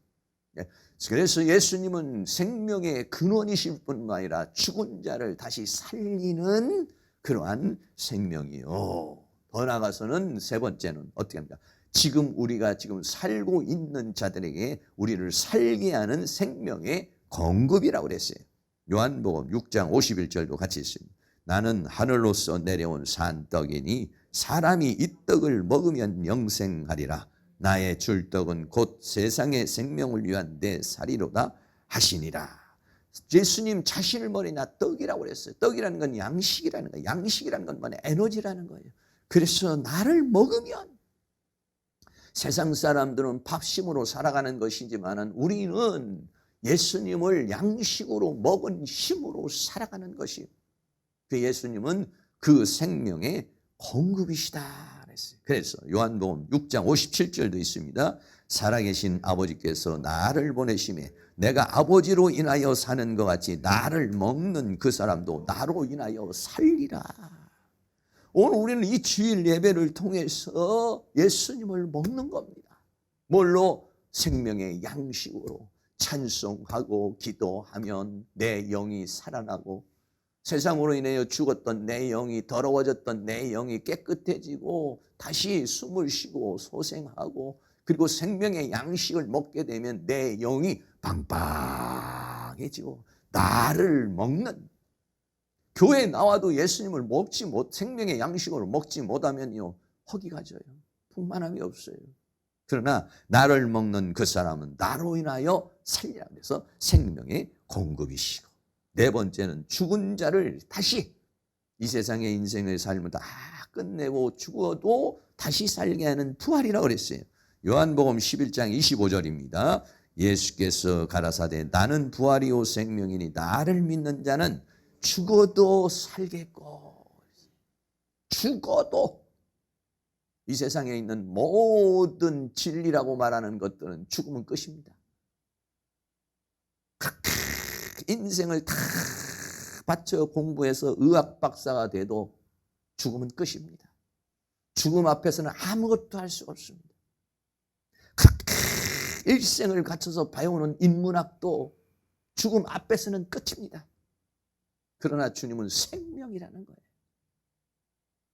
그래서 예수님은 생명의 근원이실 뿐만 아니라 죽은 자를 다시 살리는 그러한 생명이요. 더 나아가서는 세 번째는 어떻게 합니까? 지금 우리가 지금 살고 있는 자들에게 우리를 살게 하는 생명의 공급이라고 그랬어요. 요한복음 6장 51절도 같이 있습니다. 나는 하늘로서 내려온 산떡이니 사람이 이 떡을 먹으면 영생하리라. 나의 줄 떡은 곧 세상의 생명을 위한 내 살이로다 하시니라. 예수님 자신을 뭐냐? 떡이라고 그랬어요. 떡이라는 건 양식이라는 거예요. 양식이라는 건 뭐냐? 에너지라는 거예요. 그래서 나를 먹으면 세상 사람들은 밥심으로 살아가는 것이지만 우리는 예수님을 양식으로 먹은 힘으로 살아가는 것이에요. 그 예수님은 그 생명의 공급이시다 그랬어요. 그래서 요한복음 6장 57절도 있습니다. 살아계신 아버지께서 나를 보내심에 내가 아버지로 인하여 사는 것 같이 나를 먹는 그 사람도 나로 인하여 살리라. 오늘 우리는 이 주일 예배를 통해서 예수님을 먹는 겁니다. 뭘로? 생명의 양식으로 찬송하고 기도하면 내 영이 살아나고 세상으로 인하여 죽었던 내 영이, 더러워졌던 내 영이 깨끗해지고 다시 숨을 쉬고 소생하고, 그리고 생명의 양식을 먹게 되면 내 영이 빵빵해지고 나를 먹는, 교회에 나와도 예수님을 먹지 못, 생명의 양식으로 먹지 못하면요 허기가 져요. 풍만함이 없어요. 그러나 나를 먹는 그 사람은 나로 인하여 살리라. 그래서 생명의 공급이시고, 네 번째는 죽은 자를 다시, 이 세상의 인생의 삶을 다 끝내고 죽어도 다시 살게 하는 부활이라고 그랬어요. 요한복음 11장 25절입니다. 예수께서 가라사대 나는 부활이요 생명이니 나를 믿는 자는 죽어도 살겠고. 죽어도. 이 세상에 있는 모든 진리라고 말하는 것들은 죽으면 끝입니다. 인생을 다 바쳐 공부해서 의학 박사가 돼도 죽으면 끝입니다. 죽음 앞에서는 아무것도 할 수가 없습니다. 일생을 갖춰서 배우는 인문학도 죽음 앞에서는 끝입니다. 그러나 주님은 생명이라는 거예요.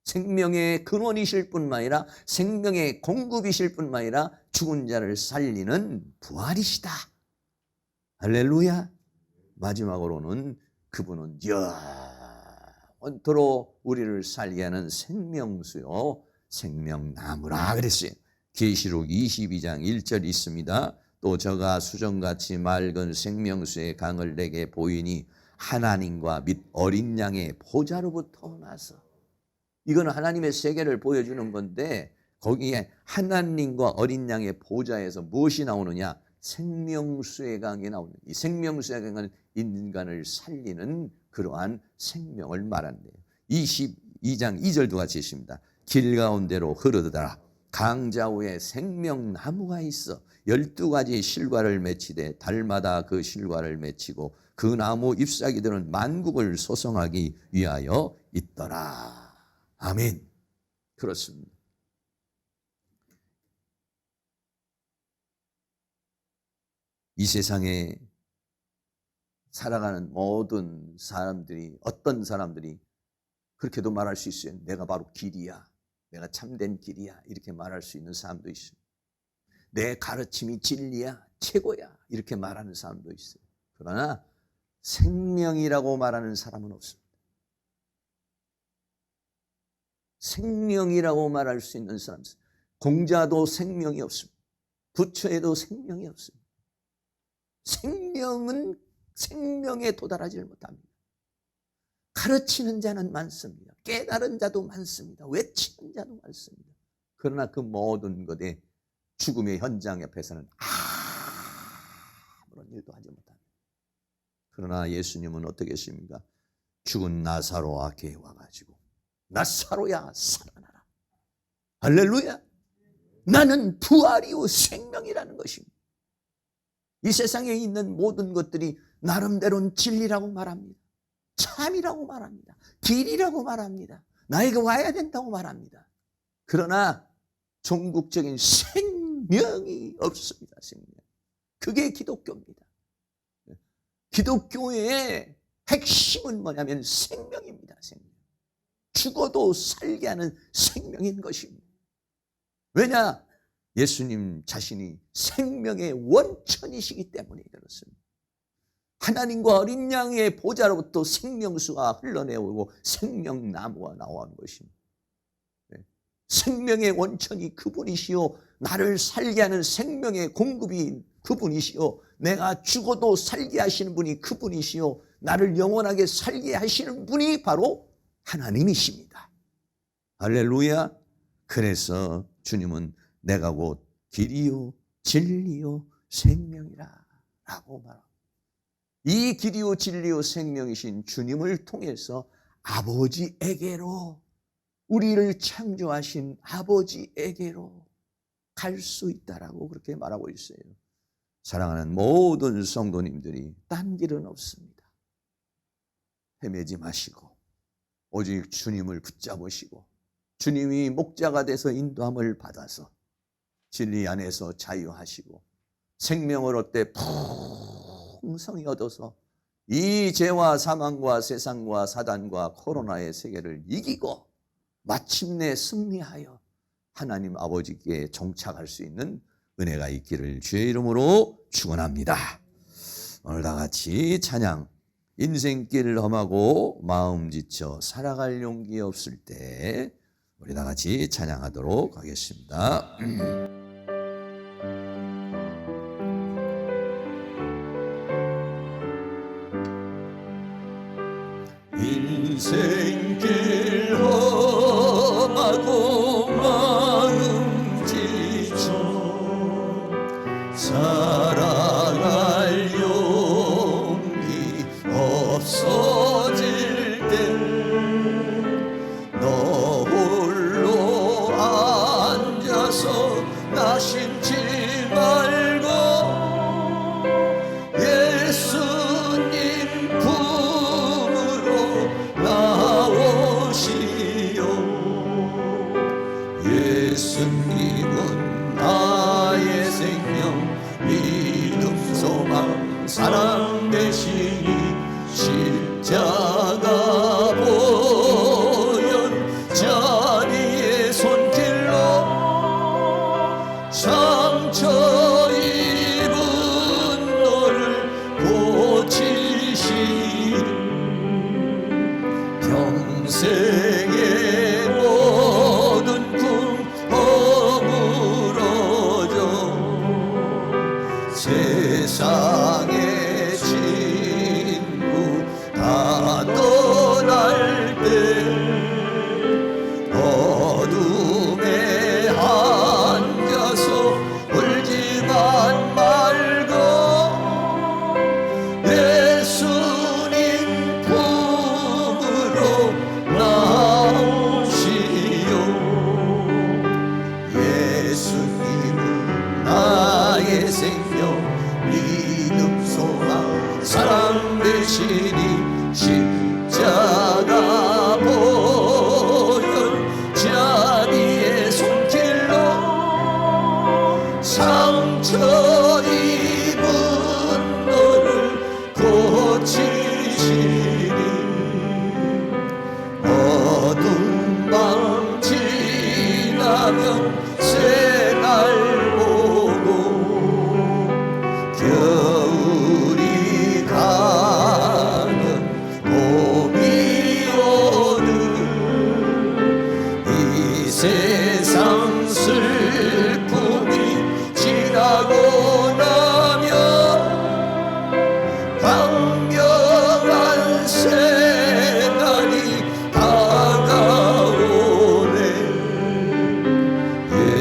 생명의 근원이실 뿐만 아니라 생명의 공급이실 뿐만 아니라 죽은 자를 살리는 부활이시다. 할렐루야. 마지막으로는 그분은 영원토록 우리를 살게 하는 생명수요 생명나무라 그랬어요. 계시록 22장 1절 있습니다. 또 저가 수정같이 맑은 생명수의 강을 내게 보이니 하나님과 및 어린 양의 보좌로부터 나서, 이거는 하나님의 세계를 보여주는 건데 거기에 하나님과 어린 양의 보좌에서 무엇이 나오느냐? 생명수의 강이 나오는, 이 생명수의 강은 인간을 살리는 그러한 생명을 말한대요. 22장 2절도 같이 있습니다. 길 가운데로 흐르더라. 강 좌우에 생명나무가 있어 12가지 실과를 맺히되 달마다 그 실과를 맺히고 그 나무 잎사귀들은 만국을 소성하기 위하여 있더라. 아멘. 그렇습니다. 이 세상에 살아가는 모든 사람들이, 어떤 사람들이 그렇게도 말할 수 있어요. 내가 바로 길이야, 내가 참된 길이야, 이렇게 말할 수 있는 사람도 있어요. 내 가르침이 진리야, 최고야, 이렇게 말하는 사람도 있어요. 그러나 생명이라고 말하는 사람은 없습니다. 생명이라고 말할 수 있는 사람, 공자도 생명이 없습니다. 부처에도 생명이 없습니다. 생명은 생명에 도달하지 못합니다. 가르치는 자는 많습니다. 깨달은 자도 많습니다. 외치는 자도 많습니다. 그러나 그 모든 것에 죽음의 현장 옆에서는 아무런 일도 하지 못합니다. 그러나 예수님은 어떻게 하십니까? 죽은 나사로 앞에 와가지고 나사로야 살아나라. 할렐루야. 나는 부활이요 생명이라는 것입니다. 이 세상에 있는 모든 것들이 나름대로는 진리라고 말합니다. 참이라고 말합니다. 길이라고 말합니다. 나에게 와야 된다고 말합니다. 그러나 종국적인 생명이 없습니다. 생명. 그게 기독교입니다. 기독교의 핵심은 뭐냐면 생명입니다. 생명. 죽어도 살게 하는 생명인 것입니다. 왜냐? 예수님 자신이 생명의 원천이시기 때문에 그렇습니다. 하나님과 어린 양의 보좌로부터 생명수가 흘러내오고 생명나무가 나오는 것입니다. 생명의 원천이 그분이시요, 나를 살게 하는 생명의 공급이 그분이시요, 내가 죽어도 살게 하시는 분이 그분이시요, 나를 영원하게 살게 하시는 분이 바로 하나님이십니다. 할렐루야. 그래서 주님은 내가 곧 길이요 진리요 생명이라 라고 말합니다. 이 길이요 진리요 생명이신 주님을 통해서 아버지에게로, 우리를 창조하신 아버지에게로 갈 수 있다라고 그렇게 말하고 있어요. 사랑하는 모든 성도님들이 딴 길은 없습니다. 헤매지 마시고 오직 주님을 붙잡으시고 주님이 목자가 돼서 인도함을 받아서 진리 안에서 자유하시고 생명을 얻되 풍성히 얻어서 이 죄와 사망과 세상과 사단과 코로나의 세계를 이기고 마침내 승리하여 하나님 아버지께 정착할 수 있는 은혜가 있기를 주의 이름으로 축원합니다. 오늘 다 같이 찬양, 인생길 험하고 마음 지쳐 살아갈 용기 없을 때 우리 다 같이 찬양하도록 하겠습니다. 인생길 험하고 마음 지쳐 살아갈 용기 없어질 때 너 홀로 앉아서 나심지 말고 예수님 품으로 나오시오. 예수님은 나의 생명 믿음 소망 사랑 되시니 십자가 보혈 자비의 손길로 상처 입은 너를 고치시니 평생의 모든 꿈 허물어져 세상의 친구 다 떠날 때 어둠에 앉아서 울지만 말고 예수님 품으로 나오시오. 예수님은 나의 생명 믿음 소망 사랑 되시니 십자가 보혈 자비의 손길로 상처 입은 너를 고치시니 어두운 밤 지나면 새날 보고 겨울이 가면 봄이 오는 이 세상 슬픔이 지나고 나면 광명한 새날이 다가오네.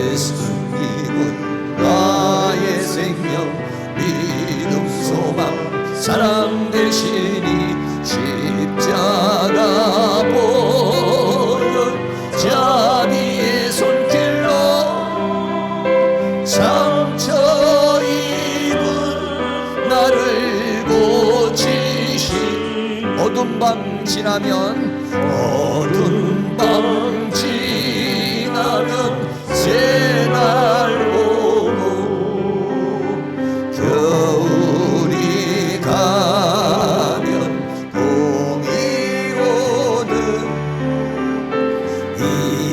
예수님은 나의 생명 믿음 소망 사랑 되시니 십자가 보혈 자비의 손길로 상처 입은 나를 고치시. 어두운 밤 지나면 어두운 밤 지나면 새날 보고 겨울이 가면 봄이 오는 이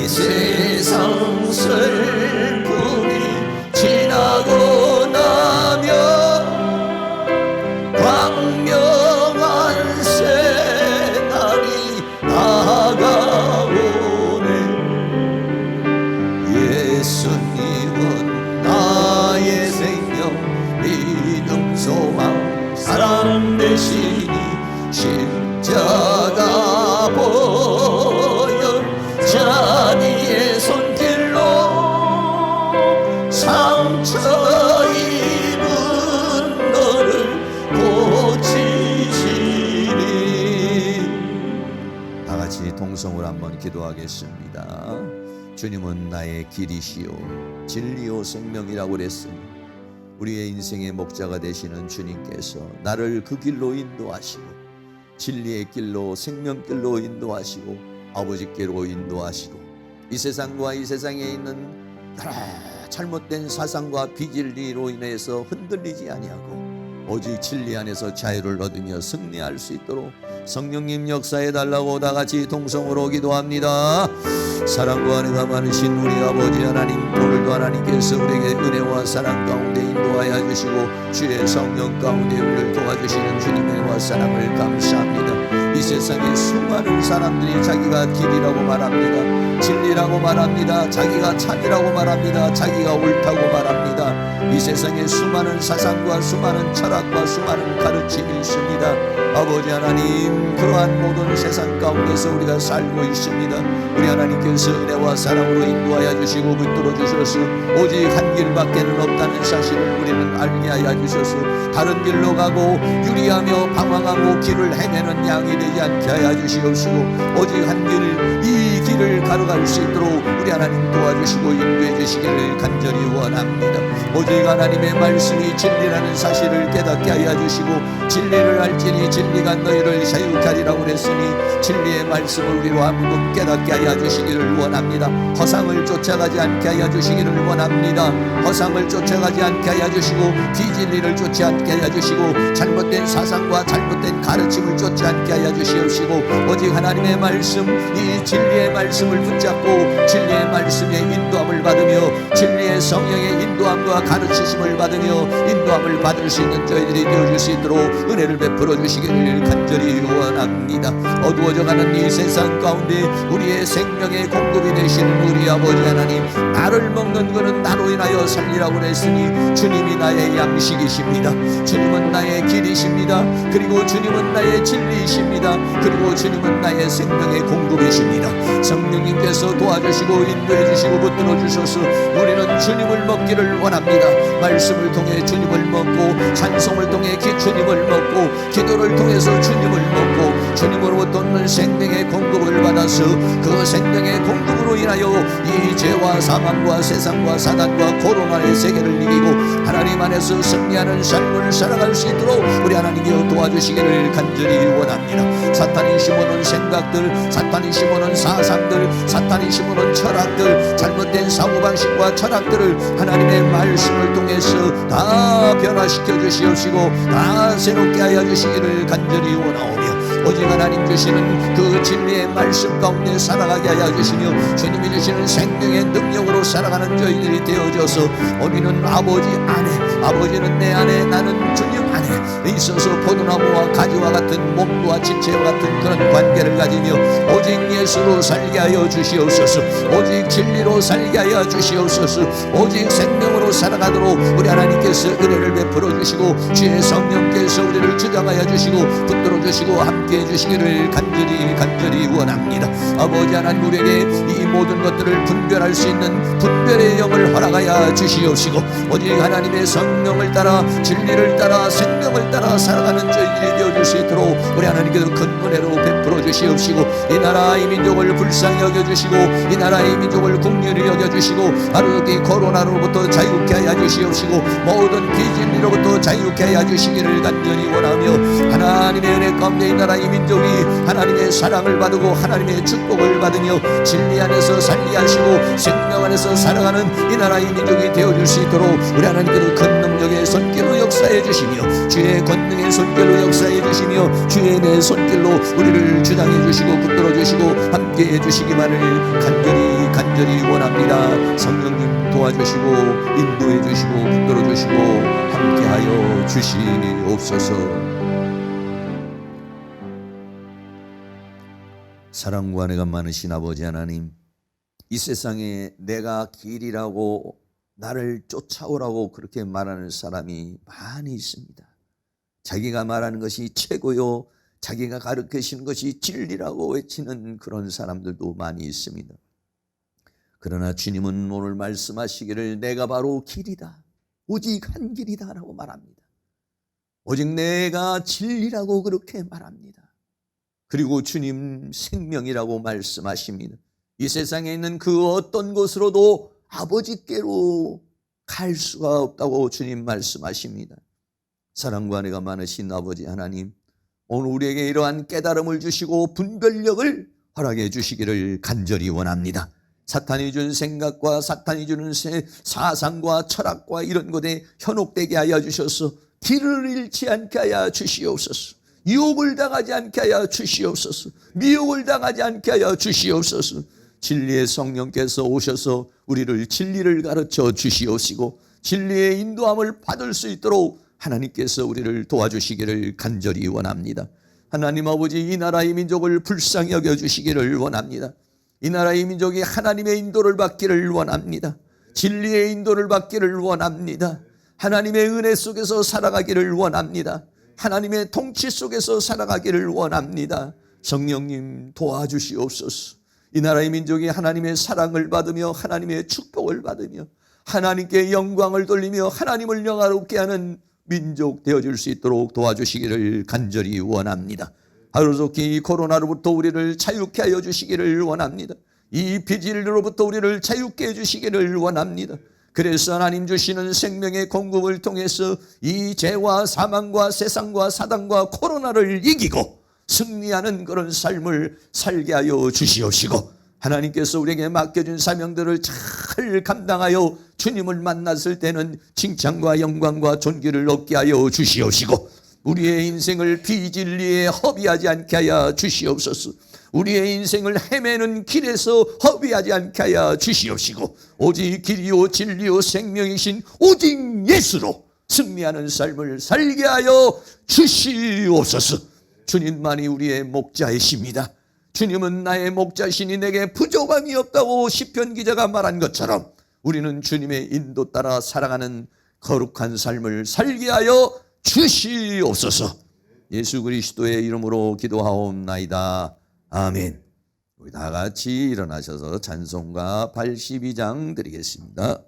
세상 슬픔이 지나고 나면 광명한 새날이 다가오네. 예수님은 나의 생명 믿음 소망 사랑 되시니 십자가 보혈 자비의 손길로 상 한번 기도하겠습니다. 주님은 나의 길이시요 진리요 생명이라고 그랬으니 우리의 인생의 목자가 되시는 주님께서 나를 그 길로 인도하시고 진리의 길로 생명길로 인도하시고 아버지께로 인도하시고 이 세상과 이 세상에 있는 여러 잘못된 사상과 비진리로 인해서 흔들리지 아니하고 오직 진리 안에서 자유를 얻으며 승리할 수 있도록 성령님 역사해 달라고 다 같이 동성으로 기도합니다. 사랑과 은혜가 많으신 우리 아버지 하나님, 오늘도 하나님께서 우리에게 은혜와 사랑 가운데 인도하여 주시고 주의 성령 가운데 우리를 도와주시는 주님의 은혜와 사랑을 감사합니다. 이 세상에 수많은 사람들이 자기가 길이라고 말합니다. 진리라고 말합니다. 자기가 참이라고 말합니다. 자기가 옳다고 말합니다. 이 세상에 수많은 사상과 수많은 철학과 수많은 가르침이 있습니다. 아버지 하나님, 그러한 모든 세상 가운데서 우리가 살고 있습니다. 우리 하나님께서 은혜와 사랑으로 인도하여 주시고 붙들어 주셔서 오직 한 길밖에는 없다는 사실을 우리는 알게 하여 주셔서 다른 길로 가고 유리하며 방황하고 길을 헤매는 양이 되지 않게 하여 주시옵시고 오직 한 길, 이 길을 가로갈 수 있도록 우리 하나님 도와주시고 인도해 주시기를 간절히 원합니다. 오직 하나님의 말씀이 진리라는 사실을 깨닫게 하여 주시고 진리를 알지니 진리가 너희를 자유케 하리라고 그랬으니 진리의 말씀을 우리로 하여금 깨닫게 하여 주시기를 원합니다. 허상을 쫓아가지 않게 하여 주시기를 원합니다. 허상을 쫓아가지 않게 하여 주시고 비진리를 쫓지 않게 하여 주시고 잘못된 사상과 잘못된 가르침을 쫓지 않게 하여 주시옵시고 오직 하나님의 말씀, 이 진리의 말씀을 붙잡고 진리의 말씀의 인도함을 받으며 진리의 성령의 인도함과 가르치심을 받으며 인도함을 받을 수 있는 저희들이 되어줄 수 있도록 은혜를 베풀어 주시기를 간절히 원합니다. 어두워져가는 이 세상 가운데 우리의 생명의 공급이 되시는 우리 아버지 하나님, 나를 먹는 것은 나로 인하여 살리라고 했으니 주님이 나의 양식이십니다. 주님은 나의 길이십니다. 그리고 주님은 나의 진리이십니다. 그리고 주님은 나의 생명의 공급이십니다. 성령님께서 도와주시고 인도해 주시고 붙들어 주셔서 우리는 주님을 먹기를 원합니다. 말씀을 통해 주님을 먹고 찬송을 통해 주님을 먹고 기도를 통해서 주님을 먹고 주님으로부터 오는 생명의 공급을 받아서 그 생명의 공급으로 인하여 이 죄와 사망과 세상과 사단과 코로나의 세계를 이기고 하나님 안에서 승리하는 삶을 살아갈 수 있도록 우리 하나님이 도와주시기를 간절히 원합니다. 사탄이 심어놓은 생각들, 사탄이 심어놓은 사상들, 사탄이 심어놓은 철학들, 잘못된 사고방식과 철학들을 하나님의 말씀을 통해서 다 변화시켜 주시옵시고 다 새롭게 하여 주시기를 간절히 원하오며 오직 하나님 주시는 그 진리의 말씀 가운데 살아가게 하여 주시며 주님이 주시는 생명의 능력으로 살아가는 저희들이 되어져서 우리는 아버지 안에, 아버지는 내 안에, 나는 주님 안에 있어서 포도나무와 가지와 같은 몸과 지체와 같은 그런 관계를 가지며 오직 예수로 살게 하여 주시옵소서. 오직 진리로 살게 하여 주시옵소서. 오직 생명으로 살아가도록 우리 하나님께서 은혜를 베풀어 주시고 주의 성령께서 우리를 주장하여 주시고 붙들어 주시고 함께 해 주시기를 간절히 원합니다. 아버지 하나님, 우리에게 이 모든 것들을 분별할 수 있는 분별의 영을 허락하여 주시옵시고 오직 하나님의 성령을 따라 진리를 따라 생명을 따라 살아가는 저희들이 되어줄 수 있도록 우리 하나님께서 큰 은혜로 베풀어 주시옵시고 이 나라 이 민족을 불쌍히 여겨주시고 이 나라의 민족을 긍휼히 여겨주시고 하루속히 코로나로부터 자유케 하여 주시옵시고 모든 비진리로부터 자유케 하여 주시기를 간절히 원하며 하나님의 은혜 가운데 이 나라 이 민족이 하나님의 사랑을 받고 하나님의 축복을 받으며 진리 안에서 살게 하시고 생명 안에서 살아가는 이 나라 이 민족이 되어줄 수 있도록 우리 하나님께서 큰 능력의 손길로 역사해 주시며 주의 권능의 손길로 역사해 주시며 주의 내 손길로 우리를 주장해 주시고 붙들어 주시고 함께 해 주시기만을 간절히 원합니다. 성령님 도와주시고 인도해 주시고 붙들어 주시고 함께하여 주시옵소서. 사랑과 은혜가 많으신 아버지 하나님, 이 세상에 내가 길이라고 나를 쫓아오라고 그렇게 말하는 사람이 많이 있습니다. 자기가 말하는 것이 최고요, 자기가 가르치시는 것이 진리라고 외치는 그런 사람들도 많이 있습니다. 그러나 주님은 오늘 말씀하시기를 내가 바로 길이다, 오직 한 길이다 라고 말합니다. 오직 내가 진리라고 그렇게 말합니다. 그리고 주님 생명이라고 말씀하십니다. 이 세상에 있는 그 어떤 곳으로도 아버지께로 갈 수가 없다고 주님 말씀하십니다. 사랑과 은혜가 많으신 아버지 하나님, 오늘 우리에게 이러한 깨달음을 주시고 분별력을 허락해 주시기를 간절히 원합니다. 사탄이 준 생각과 사탄이 주는 사상과 철학과 이런 것에 현혹되게 하여 주셔서 길을 잃지 않게 하여 주시옵소서. 유혹을 당하지 않게 하여 주시옵소서. 미혹을 당하지 않게 하여 주시옵소서. 진리의 성령께서 오셔서 우리를 진리를 가르쳐 주시옵시고 진리의 인도함을 받을 수 있도록 하나님께서 우리를 도와주시기를 간절히 원합니다. 하나님 아버지, 이 나라의 민족을 불쌍히 여겨주시기를 원합니다. 이 나라의 민족이 하나님의 인도를 받기를 원합니다. 진리의 인도를 받기를 원합니다. 하나님의 은혜 속에서 살아가기를 원합니다. 하나님의 통치 속에서 살아가기를 원합니다. 성령님 도와주시옵소서. 이 나라의 민족이 하나님의 사랑을 받으며 하나님의 축복을 받으며 하나님께 영광을 돌리며 하나님을 영화롭게 하는 민족 되어줄 수 있도록 도와주시기를 간절히 원합니다. 하루속히 이 코로나로부터 우리를 자유케 하여 주시기를 원합니다. 이 비질로부터 우리를 자유케 해주시기를 원합니다. 그래서 하나님 주시는 생명의 공급을 통해서 이 죄와 사망과 세상과 사단과 코로나를 이기고 승리하는 그런 삶을 살게 하여 주시옵시고 하나님께서 우리에게 맡겨준 사명들을 잘 감당하여 주님을 만났을 때는 칭찬과 영광과 존귀를 얻게 하여 주시옵시고 우리의 인생을 비진리에 허비하지 않게 하여 주시옵소서. 우리의 인생을 헤매는 길에서 허비하지 않게 하여 주시옵시고 오직 길이요 진리요 생명이신 오직 예수로 승리하는 삶을 살게 하여 주시옵소서. 주님만이 우리의 목자이십니다. 주님은 나의 목자시니 내게 부족함이 없다고 시편 기자가 말한 것처럼 우리는 주님의 인도 따라 살아가는 거룩한 삶을 살게 하여 주시옵소서. 예수 그리스도의 이름으로 기도하옵나이다. 아멘. 우리 다 같이 일어나셔서 찬송가 82장 드리겠습니다.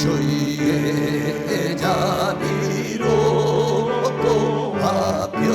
주의 자비로 또 화평하리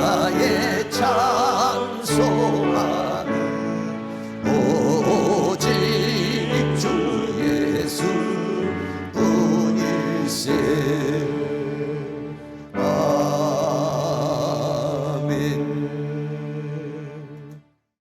나의